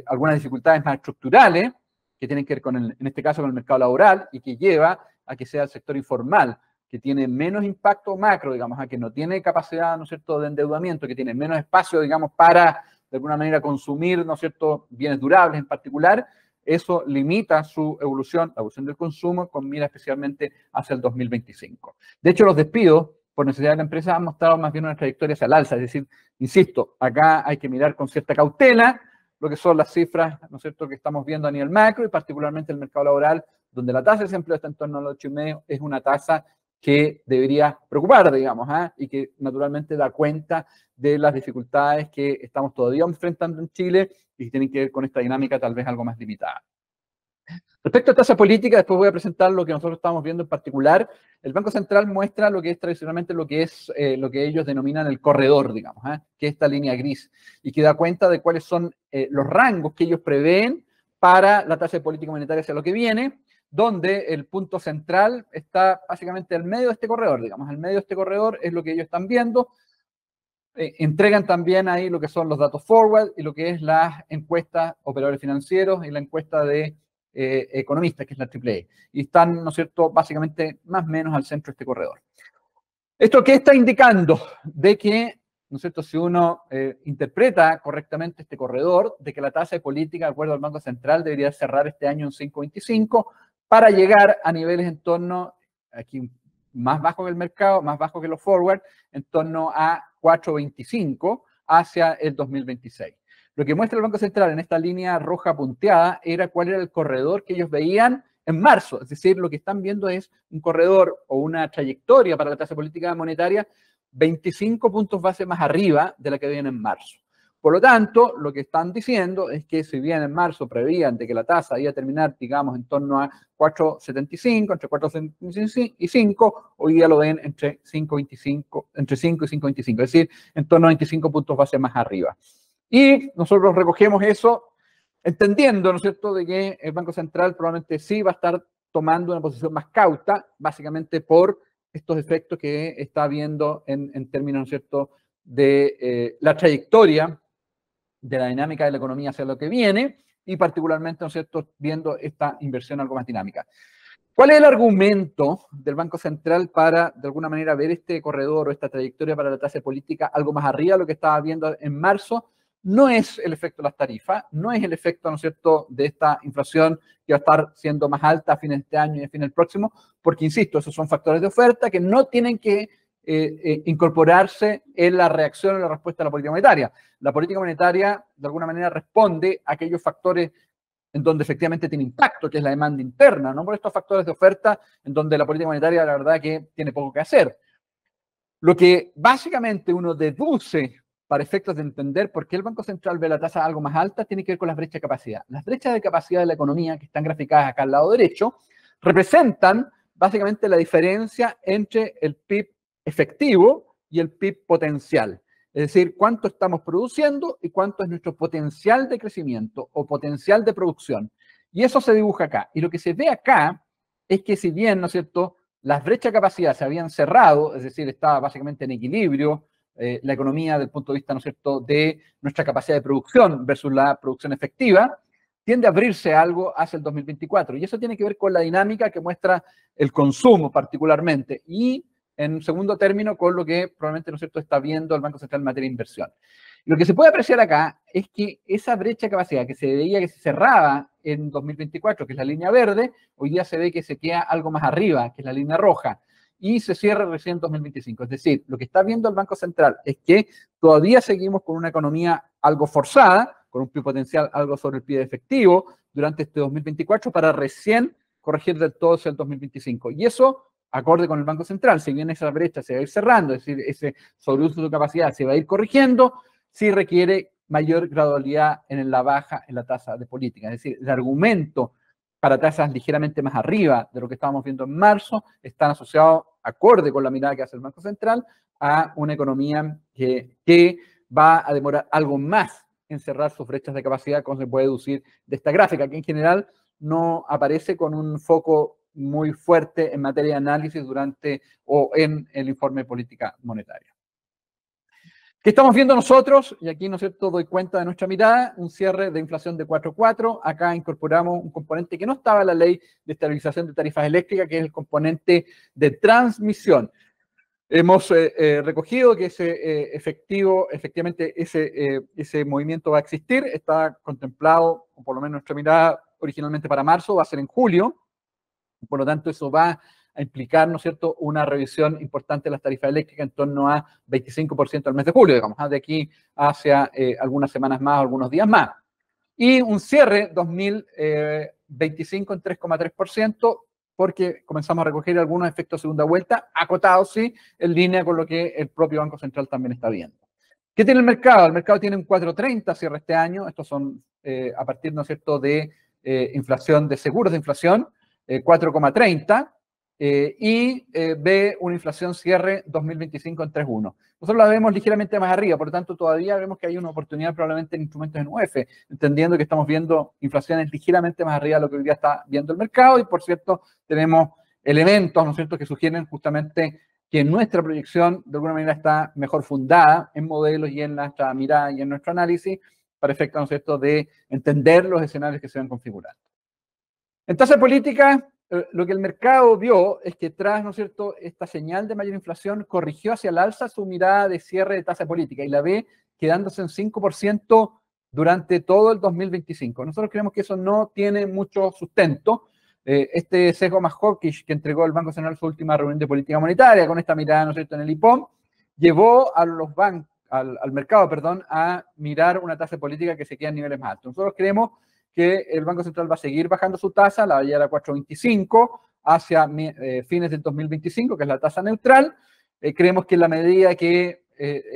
algunas dificultades más estructurales que tienen que ver con, en este caso, con el mercado laboral y que lleva a que sea el sector informal que tiene menos impacto macro, digamos, a que no tiene capacidad, ¿no es cierto?, de endeudamiento, que tiene menos espacio, digamos, para, de alguna manera, consumir, ¿no es cierto?, bienes durables en particular, eso limita su evolución, la evolución del consumo, con mira especialmente hacia el 2025. De hecho, los despidos por necesidad de la empresa han mostrado más bien una trayectoria hacia el alza, es decir, insisto, acá hay que mirar con cierta cautela lo que son las cifras, ¿no es cierto?, que estamos viendo a nivel macro y particularmente el mercado laboral, donde la tasa de desempleo está en torno al 8,5, es una tasa que debería preocupar, digamos, y que naturalmente da cuenta de las dificultades que estamos todavía enfrentando en Chile y que tienen que ver con esta dinámica tal vez algo más limitada. Respecto a tasa política, después voy a presentar lo que nosotros estamos viendo en particular. El Banco Central muestra lo que es tradicionalmente lo que ellos denominan el corredor, digamos, que es esta línea gris, y que da cuenta de cuáles son los rangos que ellos prevén para la tasa de política monetaria hacia lo que viene, donde el punto central está básicamente al medio de este corredor, digamos, al medio de este corredor es lo que ellos están viendo. Entregan también ahí lo que son los datos forward y lo que es las encuestas operadores financieros y la encuesta de economistas, que es la AAA. Y están, ¿no es cierto?, básicamente más o menos al centro de este corredor. ¿Esto qué está indicando? De que, ¿no es cierto?, si uno interpreta correctamente este corredor, de que la tasa de política, de acuerdo al Banco Central, debería cerrar este año en 5,25 para llegar a niveles en torno, aquí más bajo que el mercado, más bajo que los forward, en torno a 4,25 hacia el 2026. Lo que muestra el Banco Central en esta línea roja punteada era cuál era el corredor que ellos veían en marzo. Es decir, lo que están viendo es un corredor o una trayectoria para la tasa política monetaria 25 puntos base más arriba de la que veían en marzo. Por lo tanto, lo que están diciendo es que si bien en marzo prevían de que la tasa iba a terminar, digamos, en torno a 4,75, entre 4,75 y 5, hoy día lo ven entre 5,25, entre 5 y 5,25, es decir, en torno a 25 puntos base más arriba. Y nosotros recogemos eso entendiendo, ¿no es cierto?, de que el Banco Central probablemente sí va a estar tomando una posición más cauta, básicamente por estos efectos que está viendo en términos, ¿no es cierto?, de la trayectoria de la dinámica de la economía hacia lo que viene y particularmente, ¿no es cierto?, viendo esta inversión algo más dinámica. ¿Cuál es el argumento del Banco Central para, de alguna manera, ver este corredor o esta trayectoria para la tasa política algo más arriba de lo que estaba viendo en marzo? No es el efecto de las tarifas, no es el efecto, ¿no es cierto?, de esta inflación que va a estar siendo más alta a fines de este año y a fines del próximo, porque, insisto, esos son factores de oferta que no tienen que incorporarse en la reacción o la respuesta a la política monetaria. La política monetaria, de alguna manera, responde a aquellos factores en donde efectivamente tiene impacto, que es la demanda interna, no por estos factores de oferta en donde la política monetaria, la verdad, que tiene poco que hacer. Lo que básicamente uno deduce para efectos de entender por qué el Banco Central ve la tasa algo más alta, tiene que ver con las brechas de capacidad. Las brechas de capacidad de la economía, que están graficadas acá al lado derecho, representan básicamente la diferencia entre el PIB efectivo y el PIB potencial. Es decir, cuánto estamos produciendo y cuánto es nuestro potencial de crecimiento o potencial de producción. Y eso se dibuja acá. Y lo que se ve acá es que si bien, ¿no es cierto?, las brechas de capacidad se habían cerrado, es decir, estaba básicamente en equilibrio la economía desde el punto de vista, ¿no es cierto?, de nuestra capacidad de producción versus la producción efectiva, tiende a abrirse algo hacia el 2024. Y eso tiene que ver con la dinámica que muestra el consumo particularmente y, en segundo término, con lo que probablemente, ¿no es cierto?, está viendo el Banco Central en materia de inversión. Lo que se puede apreciar acá es que esa brecha de capacidad que se veía que se cerraba en 2024, que es la línea verde, hoy día se ve que se queda algo más arriba, que es la línea roja, y se cierra recién en 2025. Es decir, lo que está viendo el Banco Central es que todavía seguimos con una economía algo forzada, con un PIB potencial algo sobre el PIB efectivo durante este 2024 para recién corregir del todo hacia el 2025. Y eso, acorde con el Banco Central, si bien esa brecha se va a ir cerrando, es decir, ese sobreuso de capacidad se va a ir corrigiendo, sí requiere mayor gradualidad en la baja en la tasa de política. Es decir, el argumento para tasas ligeramente más arriba de lo que estábamos viendo en marzo están asociados, acorde con la mirada que hace el Banco Central, a una economía que va a demorar algo más en cerrar sus brechas de capacidad, como se puede deducir de esta gráfica, que en general no aparece con un foco muy fuerte en materia de análisis durante o en el informe de política monetaria. ¿Qué estamos viendo nosotros? Y aquí, ¿no es cierto?, doy cuenta de nuestra mirada, un cierre de inflación de 4,4. Acá incorporamos un componente que no estaba en la ley de estabilización de tarifas eléctricas, que es el componente de transmisión. Hemos recogido que efectivamente ese movimiento va a existir, está contemplado, o por lo menos nuestra mirada originalmente para marzo, va a ser en julio, por lo tanto eso va a implicar, ¿no es cierto?, una revisión importante de las tarifas eléctricas en torno a 25% al mes de julio, digamos, de aquí hacia algunas semanas más, algunos días más. Y un cierre 2025 en 3,3%, porque comenzamos a recoger algunos efectos de segunda vuelta, acotados, sí, en línea con lo que el propio Banco Central también está viendo. ¿Qué tiene el mercado? El mercado tiene un 4,30 cierre este año. Estos son a partir, ¿no es cierto?, de inflación, de seguros de inflación, 4,30, y ve una inflación cierre 2025 en 3,1. Nosotros la vemos ligeramente más arriba, por lo tanto todavía vemos que hay una oportunidad probablemente en instrumentos en UF, entendiendo que estamos viendo inflaciones ligeramente más arriba de lo que hoy día está viendo el mercado, y por cierto tenemos elementos, ¿no es cierto?, que sugieren justamente que nuestra proyección de alguna manera está mejor fundada en modelos y en nuestra mirada y en nuestro análisis, para efectos, ¿no es cierto?, de entender los escenarios que se van configurando. En tasa política, lo que el mercado vio es que tras, ¿no es cierto?, esta señal de mayor inflación, corrigió hacia el alza su mirada de cierre de tasa política y la ve quedándose en 5% durante todo el 2025. Nosotros creemos que eso no tiene mucho sustento. Este sesgo más hawkish que entregó el Banco Central en su última reunión de política monetaria, con esta mirada, ¿no es cierto?, en el IPOM, llevó a los bancos, al mercado, perdón, a mirar una tasa política que se queda en niveles más altos. Nosotros creemos que el Banco Central va a seguir bajando su tasa, la va a llevar a 4,25 hacia fines del 2025, que es la tasa neutral. Creemos que en la medida que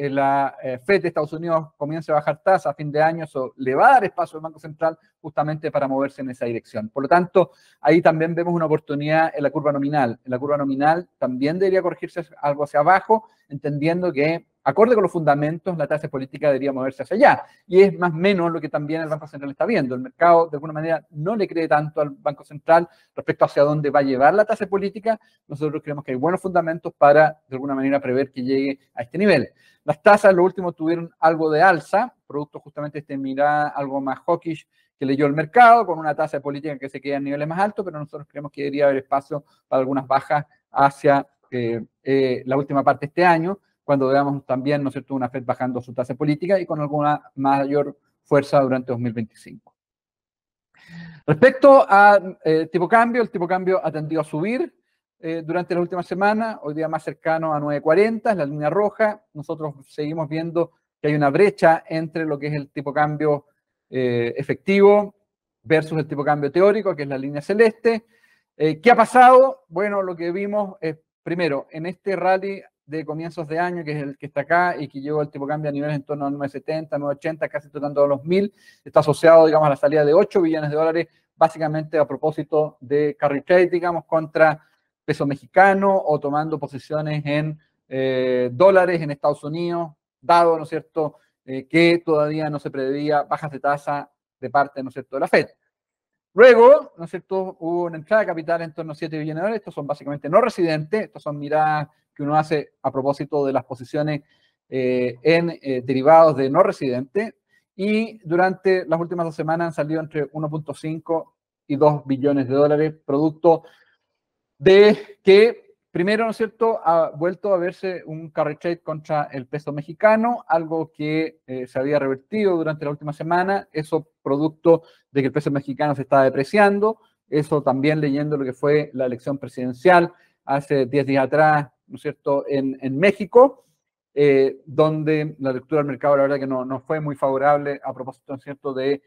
la FED de Estados Unidos comience a bajar tasa a fin de año, eso le va a dar espacio al Banco Central justamente para moverse en esa dirección. Por lo tanto, ahí también vemos una oportunidad en la curva nominal. En la curva nominal también debería corregirse algo hacia abajo, entendiendo que, acorde con los fundamentos, la tasa política debería moverse hacia allá. Y es más o menos lo que también el Banco Central está viendo. El mercado, de alguna manera, no le cree tanto al Banco Central respecto hacia dónde va a llevar la tasa política. Nosotros creemos que hay buenos fundamentos para, de alguna manera, prever que llegue a este nivel. Las tasas, lo último, tuvieron algo de alza, producto justamente de esta mirada algo más hawkish que leyó el mercado, con una tasa de política que se queda en niveles más altos, pero nosotros creemos que debería haber espacio para algunas bajas hacia la última parte de este año, cuando veamos también, ¿no es cierto?, una FED bajando su tasa política y con alguna mayor fuerza durante 2025. Respecto a tipo cambio, el tipo cambio ha tendido a subir. durante la última semana, hoy día más cercano a 9.40, es la línea roja. Nosotros seguimos viendo que hay una brecha entre lo que es el tipo de cambio efectivo versus el tipo de cambio teórico, que es la línea celeste. ¿Qué ha pasado? Bueno, lo que vimos es, primero, en este rally de comienzos de año, que es el que está acá y que llevó el tipo de cambio a niveles en torno a 9.70, 9.80, casi tocando a los 1.000, está asociado, digamos, a la salida de 8 billones de dólares, básicamente a propósito de carry trade, digamos, contra peso mexicano o tomando posiciones en dólares en Estados Unidos, dado, ¿no es cierto?, que todavía no se preveía bajas de tasa de parte, ¿no es cierto?, de la FED. Luego, ¿no es cierto?, hubo una entrada de capital en torno a 7 billones de dólares. Estos son básicamente no residentes, estos son miradas que uno hace a propósito de las posiciones en derivados de no residentes. Y durante las últimas 2 semanas han salido entre 1.5 y 2 billones de dólares, producto de que, primero, ¿no es cierto?, ha vuelto a verse un carry trade contra el peso mexicano, algo que se había revertido durante la última semana, eso producto de que el peso mexicano se está depreciando, eso también leyendo lo que fue la elección presidencial hace 10 días atrás, ¿no es cierto?, en México, donde la lectura del mercado, la verdad que no fue muy favorable a propósito, ¿no es cierto?, de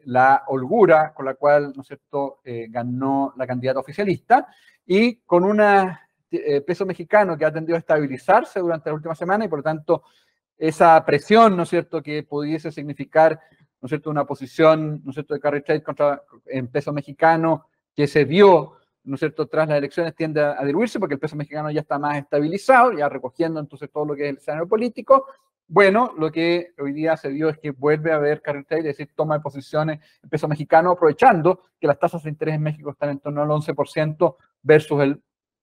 la holgura con la cual, ¿no es cierto?, ganó la candidata oficialista, y con un peso mexicano que ha tendido a estabilizarse durante la última semana, y por lo tanto esa presión, ¿no es cierto?, que pudiese significar, ¿no es cierto?, una posición, ¿no es cierto?, de carry trade en peso mexicano que se vio, ¿no es cierto?, tras las elecciones, tiende a diluirse porque el peso mexicano ya está más estabilizado, ya recogiendo entonces todo lo que es el escenario político. Bueno, lo que hoy día se vio es que vuelve a haber carry trade, es decir, toma de posiciones el peso mexicano, aprovechando que las tasas de interés en México están en torno al 11% versus el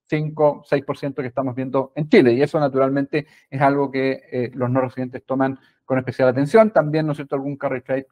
5, 6% que estamos viendo en Chile. Y eso naturalmente es algo que los no residentes toman con especial atención. También, ¿no es cierto?, algún carry trade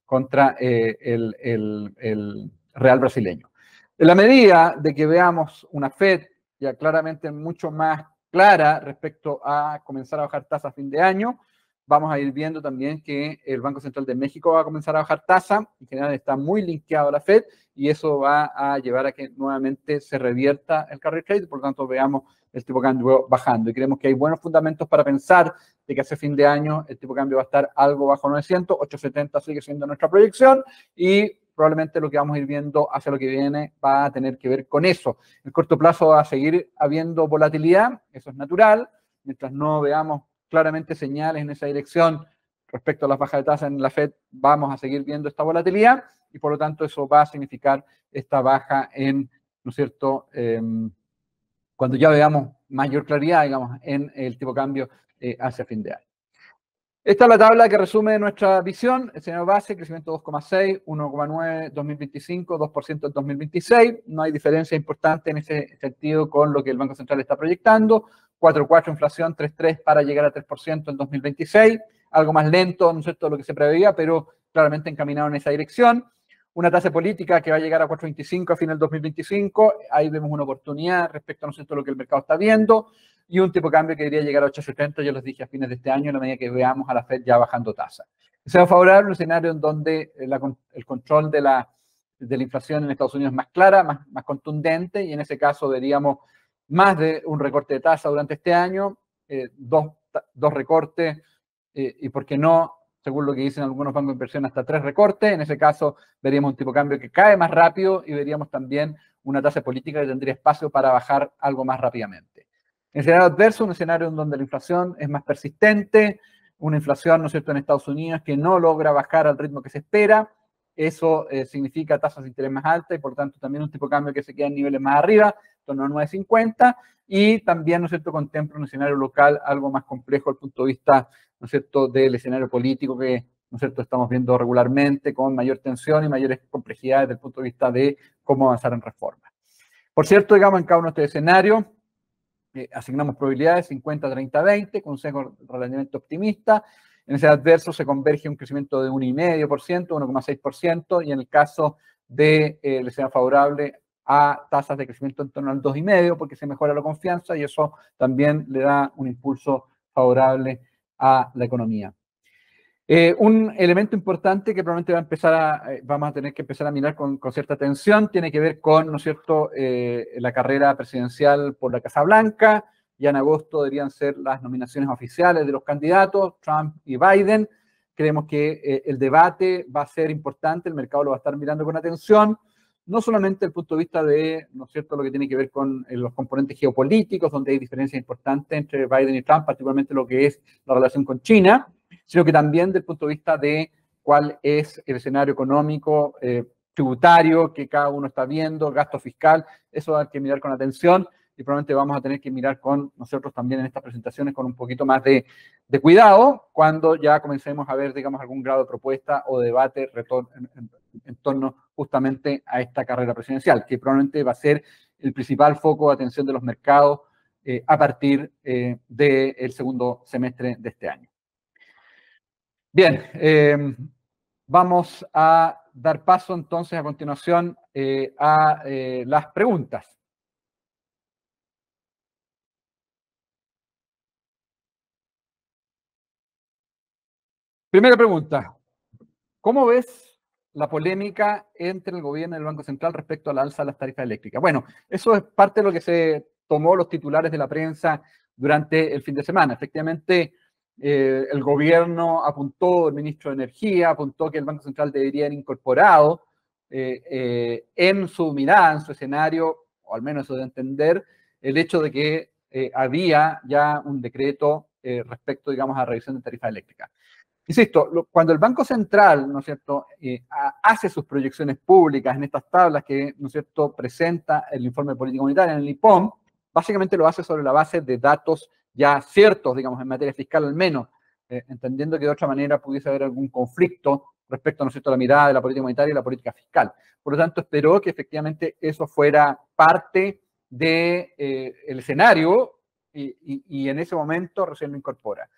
contra el real brasileño. En la medida de que veamos una Fed ya claramente mucho más clara respecto a comenzar a bajar tasas a fin de año, vamos a ir viendo también que el Banco Central de México va a comenzar a bajar tasa. En general está muy linkeado a la Fed y eso va a llevar a que nuevamente se revierta el carry trade, por lo tanto veamos el tipo de cambio bajando. Y creemos que hay buenos fundamentos para pensar de que hacia fin de año el tipo de cambio va a estar algo bajo 900, 870 sigue siendo nuestra proyección, y probablemente lo que vamos a ir viendo hacia lo que viene va a tener que ver con eso. En el corto plazo va a seguir habiendo volatilidad, eso es natural, mientras no veamos claramente señales en esa dirección respecto a las bajas de tasa en la Fed, vamos a seguir viendo esta volatilidad y por lo tanto eso va a significar esta baja en, ¿no es cierto?, cuando ya veamos mayor claridad, digamos, en el tipo de cambio hacia fin de año. Esta es la tabla que resume nuestra visión. El escenario base, crecimiento 2,6, 1,9, 2025, 2% en 2026. No hay diferencia importante en ese sentido con lo que el Banco Central está proyectando. 4,4 inflación, 3,3 para llegar a 3% en 2026. Algo más lento, ¿no es cierto?, de lo que se preveía, pero claramente encaminado en esa dirección. Una tasa política que va a llegar a 4,25 a final del 2025. Ahí vemos una oportunidad respecto, ¿no es cierto?, a lo que el mercado está viendo. Y un tipo de cambio que debería llegar a 8,70, yo les dije, a fines de este año, en la medida que veamos a la Fed ya bajando tasa. Sea favorable un escenario en donde el control de la inflación en Estados Unidos es más clara, más contundente, y en ese caso veríamos más de un recorte de tasa durante este año, dos recortes, y por qué no, según lo que dicen algunos bancos de inversión, hasta 3 recortes. En ese caso veríamos un tipo de cambio que cae más rápido y veríamos también una tasa política que tendría espacio para bajar algo más rápidamente. En escenario adverso, un escenario en donde la inflación es más persistente, una inflación, ¿no es cierto?, en Estados Unidos que no logra bajar al ritmo que se espera. Eso significa tasas de interés más altas y por lo tanto también un tipo de cambio que se queda en niveles más arriba, en torno a 9,50, y también, ¿no es cierto?, contempla un escenario local algo más complejo desde el punto de vista, ¿no es cierto?, del escenario político que, ¿no es cierto?, estamos viendo regularmente con mayor tensión y mayores complejidades desde el punto de vista de cómo avanzar en reformas. Por cierto, digamos, en cada uno de estos escenarios, asignamos probabilidades 50, 30, 20, con un sesgo relativamente optimista. En ese adverso se converge un crecimiento de 1,5%, 1,6%, y en el caso del escenario favorable a tasas de crecimiento en torno al 2,5%, porque se mejora la confianza y eso también le da un impulso favorable a la economía. Un elemento importante que probablemente vamos a tener que empezar a mirar con cierta atención tiene que ver con, ¿no es cierto?, la carrera presidencial por la Casa Blanca. Ya en agosto deberían ser las nominaciones oficiales de los candidatos, Trump y Biden. Creemos que el debate va a ser importante, el mercado lo va a estar mirando con atención, no solamente desde el punto de vista de, ¿no es cierto?, lo que tiene que ver con los componentes geopolíticos, donde hay diferencias importantes entre Biden y Trump, particularmente lo que es la relación con China, sino que también desde el punto de vista de cuál es el escenario económico, tributario que cada uno está viendo, gasto fiscal, eso hay que mirar con atención y probablemente vamos a tener que mirar con nosotros también en estas presentaciones con un poquito más de cuidado cuando ya comencemos a ver, digamos, algún grado de propuesta o del en torno justamente a esta carrera presidencial, que probablemente va a ser el principal foco de atención de los mercados a partir del segundo semestre de este año. Bien, vamos a dar paso entonces a continuación a las preguntas. Primera pregunta. ¿Cómo ves la polémica entre el gobierno y el Banco Central respecto al alza de las tarifas eléctricas? Bueno, eso es parte de lo que se tomó los titulares de la prensa durante el fin de semana. Efectivamente, el gobierno apuntó, el ministro de Energía apuntó que el Banco Central debería haber incorporado en su mirada, en su escenario, o al menos eso de entender, el hecho de que había ya un decreto respecto, digamos, a la revisión de tarifas eléctricas. Insisto, cuando el Banco Central, ¿no es cierto?, hace sus proyecciones públicas en estas tablas que, ¿no es cierto?, presenta el informe de política monetaria en el IPOM, básicamente lo hace sobre la base de datos ya ciertos, digamos, en materia fiscal al menos, entendiendo que de otra manera pudiese haber algún conflicto respecto, ¿no es cierto?, a la mirada de la política monetaria y la política fiscal. Por lo tanto, esperó que efectivamente eso fuera parte del escenario y en ese momento recién lo incorpora.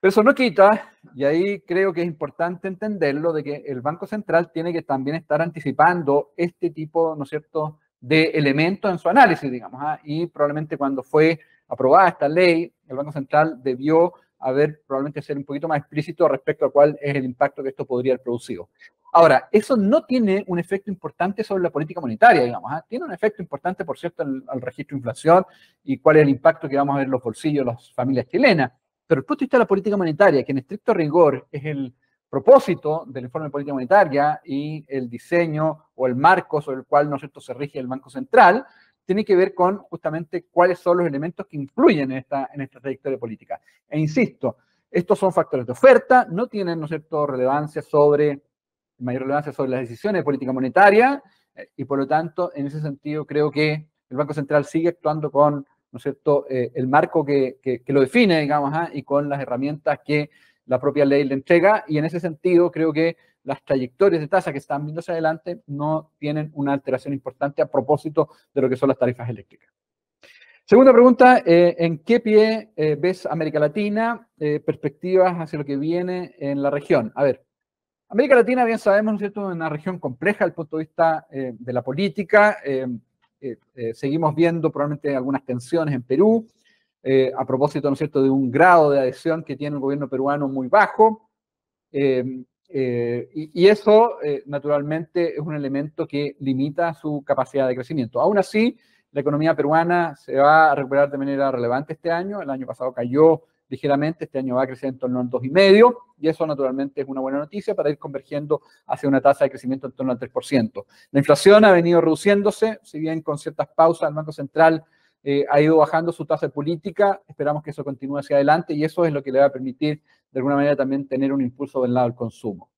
Pero eso no quita, y ahí creo que es importante entenderlo, de que el Banco Central tiene que también estar anticipando este tipo, ¿no es cierto?, de elementos en su análisis, digamos, y probablemente cuando fue aprobada esta ley, el Banco Central debió haber probablemente ser un poquito más explícito respecto a cuál es el impacto que esto podría haber producido. Ahora, eso no tiene un efecto importante sobre la política monetaria, digamos, tiene un efecto importante, por cierto, al registro de inflación y cuál es el impacto que vamos a ver en los bolsillos de las familias chilenas. Pero el punto de vista de la política monetaria, que en estricto rigor es el propósito del informe de política monetaria y el diseño o el marco sobre el cual, ¿no es cierto?, se rige el Banco Central, tiene que ver con justamente cuáles son los elementos que influyen en esta trayectoria política. E insisto, estos son factores de oferta, no tienen, ¿no es cierto?, mayor relevancia sobre las decisiones de política monetaria y por lo tanto, en ese sentido, creo que el Banco Central sigue actuando con, ¿no es cierto?, el marco que lo define, digamos, y con las herramientas que la propia ley le entrega, y en ese sentido creo que las trayectorias de tasa que están viendo hacia adelante no tienen una alteración importante a propósito de lo que son las tarifas eléctricas. Segunda pregunta, ¿en qué pie ves América Latina? Perspectivas hacia lo que viene en la región. A ver, América Latina, bien sabemos, ¿no es cierto?, es una región compleja desde el punto de vista de la política. Seguimos viendo probablemente algunas tensiones en Perú, a propósito, ¿no es cierto?, de un grado de adhesión que tiene el gobierno peruano muy bajo. Y eso, naturalmente, es un elemento que limita su capacidad de crecimiento. Aún así, la economía peruana se va a recuperar de manera relevante este año. El año pasado cayó ligeramente, este año va a crecer en torno al 2,5%, y eso naturalmente es una buena noticia para ir convergiendo hacia una tasa de crecimiento en torno al 3%. La inflación ha venido reduciéndose, si bien con ciertas pausas, el Banco Central ha ido bajando su tasa de política, esperamos que eso continúe hacia adelante, y eso es lo que le va a permitir, de alguna manera, también tener un impulso del lado del consumo.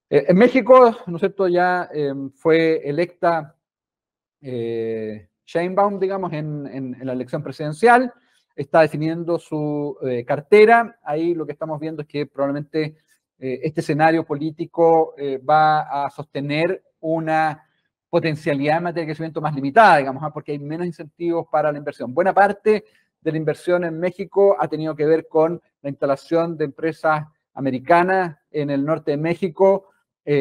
En México, ¿no es cierto?, ya fue electa Sheinbaum, digamos, en la elección presidencial, está definiendo su cartera. Ahí lo que estamos viendo es que probablemente este escenario político va a sostener una potencialidad en materia de crecimiento más limitada, digamos, porque hay menos incentivos para la inversión. Buena parte de la inversión en México ha tenido que ver con la instalación de empresas americanas en el norte de México,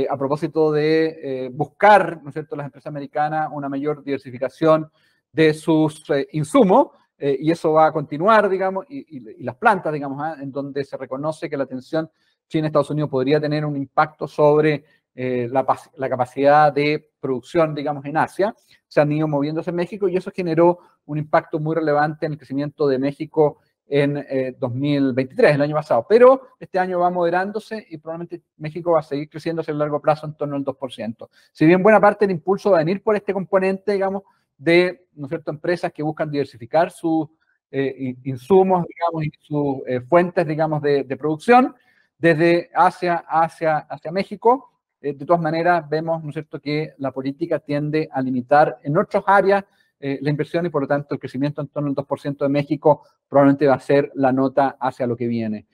a propósito de buscar, ¿no es cierto?, las empresas americanas una mayor diversificación de sus insumos, y eso va a continuar, digamos, y las plantas, digamos, en donde se reconoce que la atención China, Estados Unidos podría tener un impacto sobre la capacidad de producción, digamos, en Asia. Se han ido moviéndose en México y eso generó un impacto muy relevante en el crecimiento de México en 2023, el año pasado. Pero este año va moderándose y probablemente México va a seguir creciendo a largo plazo en torno al 2%. Si bien buena parte del impulso va a venir por este componente, digamos, de, ¿no es cierto?, empresas que buscan diversificar sus insumos, digamos, y sus fuentes, digamos, de producción desde Asia hacia México. De todas maneras, vemos, ¿no es cierto?, que la política tiende a limitar en otras áreas la inversión y por lo tanto el crecimiento en torno al 2% de México probablemente va a ser la nota hacia lo que viene.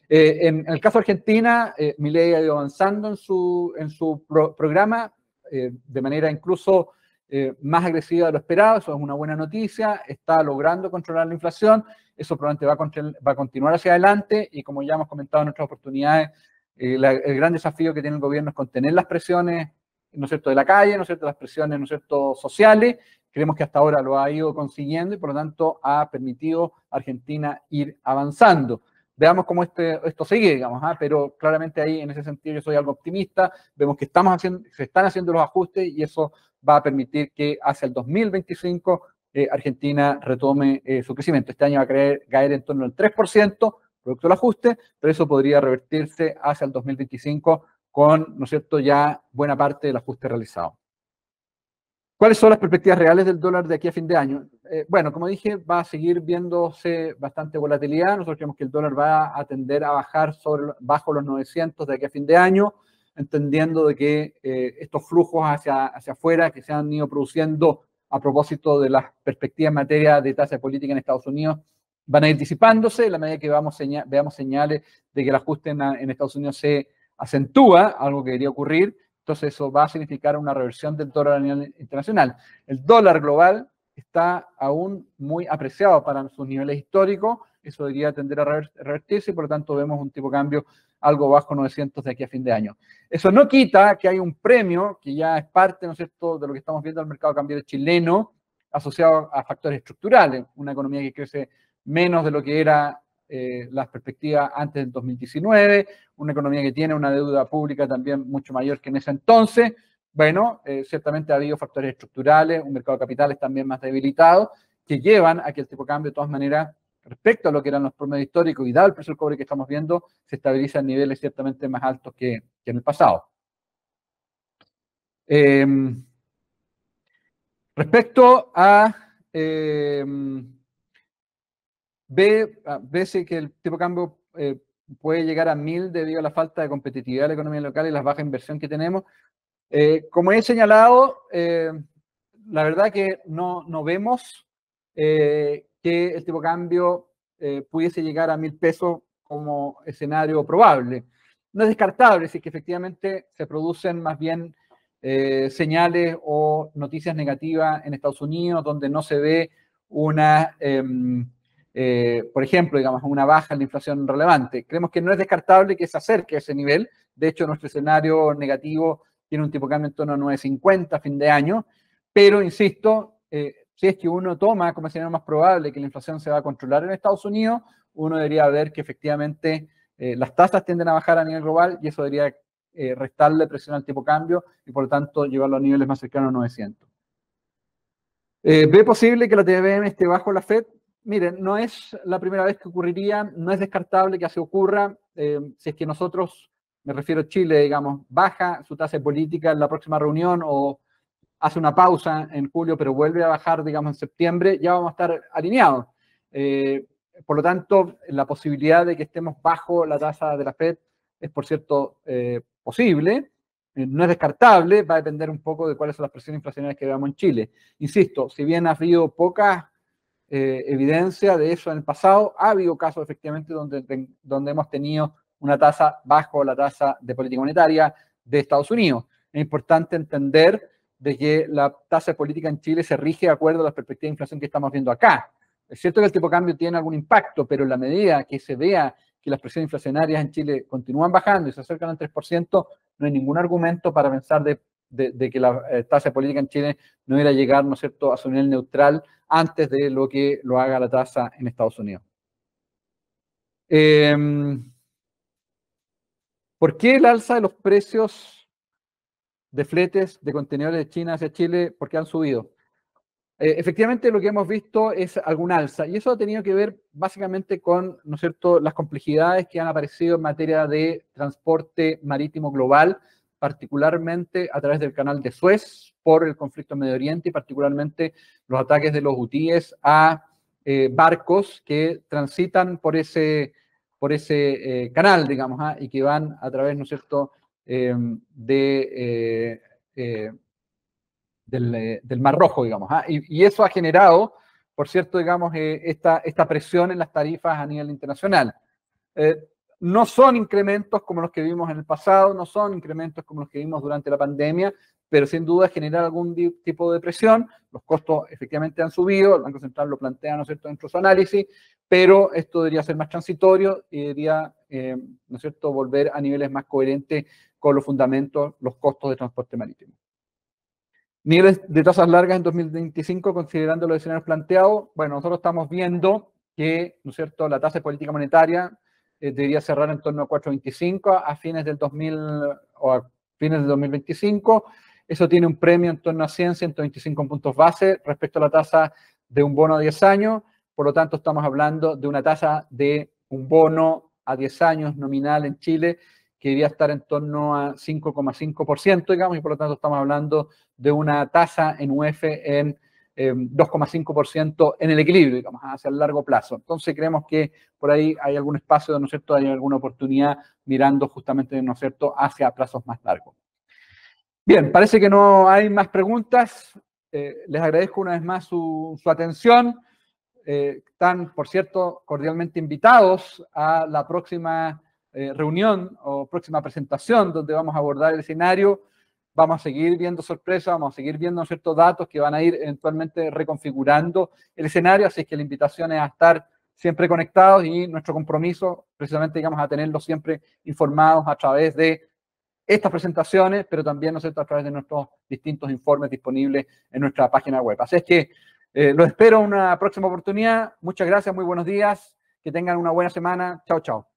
En el caso de Argentina, Milei ha ido avanzando en su programa de manera incluso más agresiva de lo esperado. Eso es una buena noticia. Está logrando controlar la inflación. Eso probablemente va a continuar hacia adelante y como ya hemos comentado en otras oportunidades, el gran desafío que tiene el gobierno es contener las presiones, ¿no es cierto?, de la calle, ¿no es cierto?, las presiones, ¿no es cierto?, sociales. Creemos que hasta ahora lo ha ido consiguiendo y por lo tanto ha permitido a Argentina ir avanzando. Veamos cómo esto sigue, digamos, pero claramente ahí en ese sentido yo soy algo optimista. Vemos que se están haciendo los ajustes y eso va a permitir que hacia el 2025 Argentina retome su crecimiento. Este año va a caer en torno al 3%, producto del ajuste, pero eso podría revertirse hacia el 2025 con, ¿no es cierto?, ya buena parte del ajuste realizado. ¿Cuáles son las perspectivas reales del dólar de aquí a fin de año? Bueno, como dije, va a seguir viéndose bastante volatilidad. Nosotros creemos que el dólar va a tender a bajar bajo los 900 de aquí a fin de año, entendiendo de que estos flujos hacia afuera que se han ido produciendo a propósito de las perspectivas en materia de tasa de política en Estados Unidos van a ir disipándose en la medida que veamos señales de que el ajuste en Estados Unidos se acentúa, algo que debería ocurrir. Entonces eso va a significar una reversión del dólar a nivel internacional. El dólar global está aún muy apreciado para sus niveles históricos, eso debería tender a revertirse y por lo tanto vemos un tipo de cambio algo bajo 900 de aquí a fin de año. Eso no quita que hay un premio que ya es parte, ¿no es cierto?, de lo que estamos viendo en el mercado cambiario chileno asociado a factores estructurales, una economía que crece menos de lo que era las perspectivas antes del 2019, una economía que tiene una deuda pública también mucho mayor que en ese entonces. Bueno, ciertamente ha habido factores estructurales, un mercado de capitales también más debilitado, que llevan a que el tipo de cambio, de todas maneras, respecto a lo que eran los promedios históricos y dado el precio del cobre que estamos viendo, se estabiliza en niveles ciertamente más altos que en el pasado. Respecto a veces que el tipo de cambio puede llegar a 1000 debido a la falta de competitividad de la economía local y la baja inversión que tenemos. Como he señalado, la verdad que no vemos que el tipo de cambio pudiese llegar a 1000 pesos como escenario probable. No es descartable si es que efectivamente se producen más bien señales o noticias negativas en Estados Unidos donde no se ve una... por ejemplo, digamos, una baja en la inflación relevante. Creemos que no es descartable que se acerque a ese nivel. De hecho, nuestro escenario negativo tiene un tipo de cambio en torno a 9.50 a fin de año, pero insisto, si es que uno toma como escenario más probable que la inflación se va a controlar en Estados Unidos, uno debería ver que efectivamente las tasas tienden a bajar a nivel global y eso debería restarle presión al tipo de cambio y por lo tanto llevarlo a niveles más cercanos a 900. ¿Ve posible que la TVM esté bajo la Fed? Miren, no es la primera vez que ocurriría, no es descartable que así ocurra. Si es que nosotros, me refiero a Chile, digamos, baja su tasa de política en la próxima reunión o hace una pausa en julio, pero vuelve a bajar, digamos, en septiembre, ya vamos a estar alineados. Por lo tanto, la posibilidad de que estemos bajo la tasa de la Fed es, por cierto, posible. No es descartable, va a depender un poco de cuáles son las presiones inflacionarias que veamos en Chile. Insisto, si bien ha habido poca evidencia de eso en el pasado, ha habido casos efectivamente donde hemos tenido una tasa bajo la tasa de política monetaria de Estados Unidos. Es importante entender de que la tasa de política en Chile se rige de acuerdo a las perspectivas de inflación que estamos viendo acá. Es cierto que el tipo de cambio tiene algún impacto, pero en la medida que se vea que las presiones inflacionarias en Chile continúan bajando y se acercan al 3%, no hay ningún argumento para pensar de que la tasa de política en Chile no iba a llegar, ¿no es cierto?, a su nivel neutral antes de lo que lo haga la tasa en Estados Unidos. ¿Por qué el alza de los precios de fletes de contenedores de China hacia Chile? ¿Por qué han subido? Efectivamente, lo que hemos visto es algún alza, y eso ha tenido que ver básicamente con, ¿no es cierto?, las complejidades que han aparecido en materia de transporte marítimo global, particularmente a través del canal de Suez, por el conflicto en Medio Oriente y particularmente los ataques de los hutíes a barcos que transitan por ese canal, digamos, y que van a través, ¿no es cierto?, del Mar Rojo, digamos. Y eso ha generado, por cierto, digamos, esta presión en las tarifas a nivel internacional. No son incrementos como los que vimos en el pasado, no son incrementos como los que vimos durante la pandemia, pero sin duda generar algún tipo de presión. Los costos efectivamente han subido, el Banco Central lo plantea, ¿no es cierto?, dentro de su análisis, pero esto debería ser más transitorio y debería, ¿no es cierto?, volver a niveles más coherentes con los fundamentos, los costos de transporte marítimo. Niveles de tasas largas en 2025, considerando los escenarios planteados. Bueno, nosotros estamos viendo que, ¿no es cierto?, la tasa de política monetaria debería cerrar en torno a 4,25 a fines del 2025. Eso tiene un premio en torno a 125 puntos base respecto a la tasa de un bono a 10 años. Por lo tanto, estamos hablando de una tasa de un bono a 10 años nominal en Chile que debería estar en torno a 5,5%, digamos, y por lo tanto estamos hablando de una tasa en UF en 2,5% en el equilibrio, digamos, hacia el largo plazo. Entonces creemos que por ahí hay algún espacio, ¿no es cierto?, hay alguna oportunidad mirando justamente, ¿no es cierto?, hacia plazos más largos. Bien, parece que no hay más preguntas. Les agradezco una vez más su atención. Están, por cierto, cordialmente invitados a la próxima reunión o próxima presentación donde vamos a abordar el escenario. Vamos a seguir viendo sorpresas, vamos a seguir viendo ciertos datos que van a ir eventualmente reconfigurando el escenario, así que la invitación es a estar siempre conectados y nuestro compromiso precisamente, digamos, a tenerlos siempre informados a través de estas presentaciones, pero también, ¿no es cierto?, a través de nuestros distintos informes disponibles en nuestra página web. Así es que los espero en una próxima oportunidad. Muchas gracias, muy buenos días, que tengan una buena semana. Chao, chao.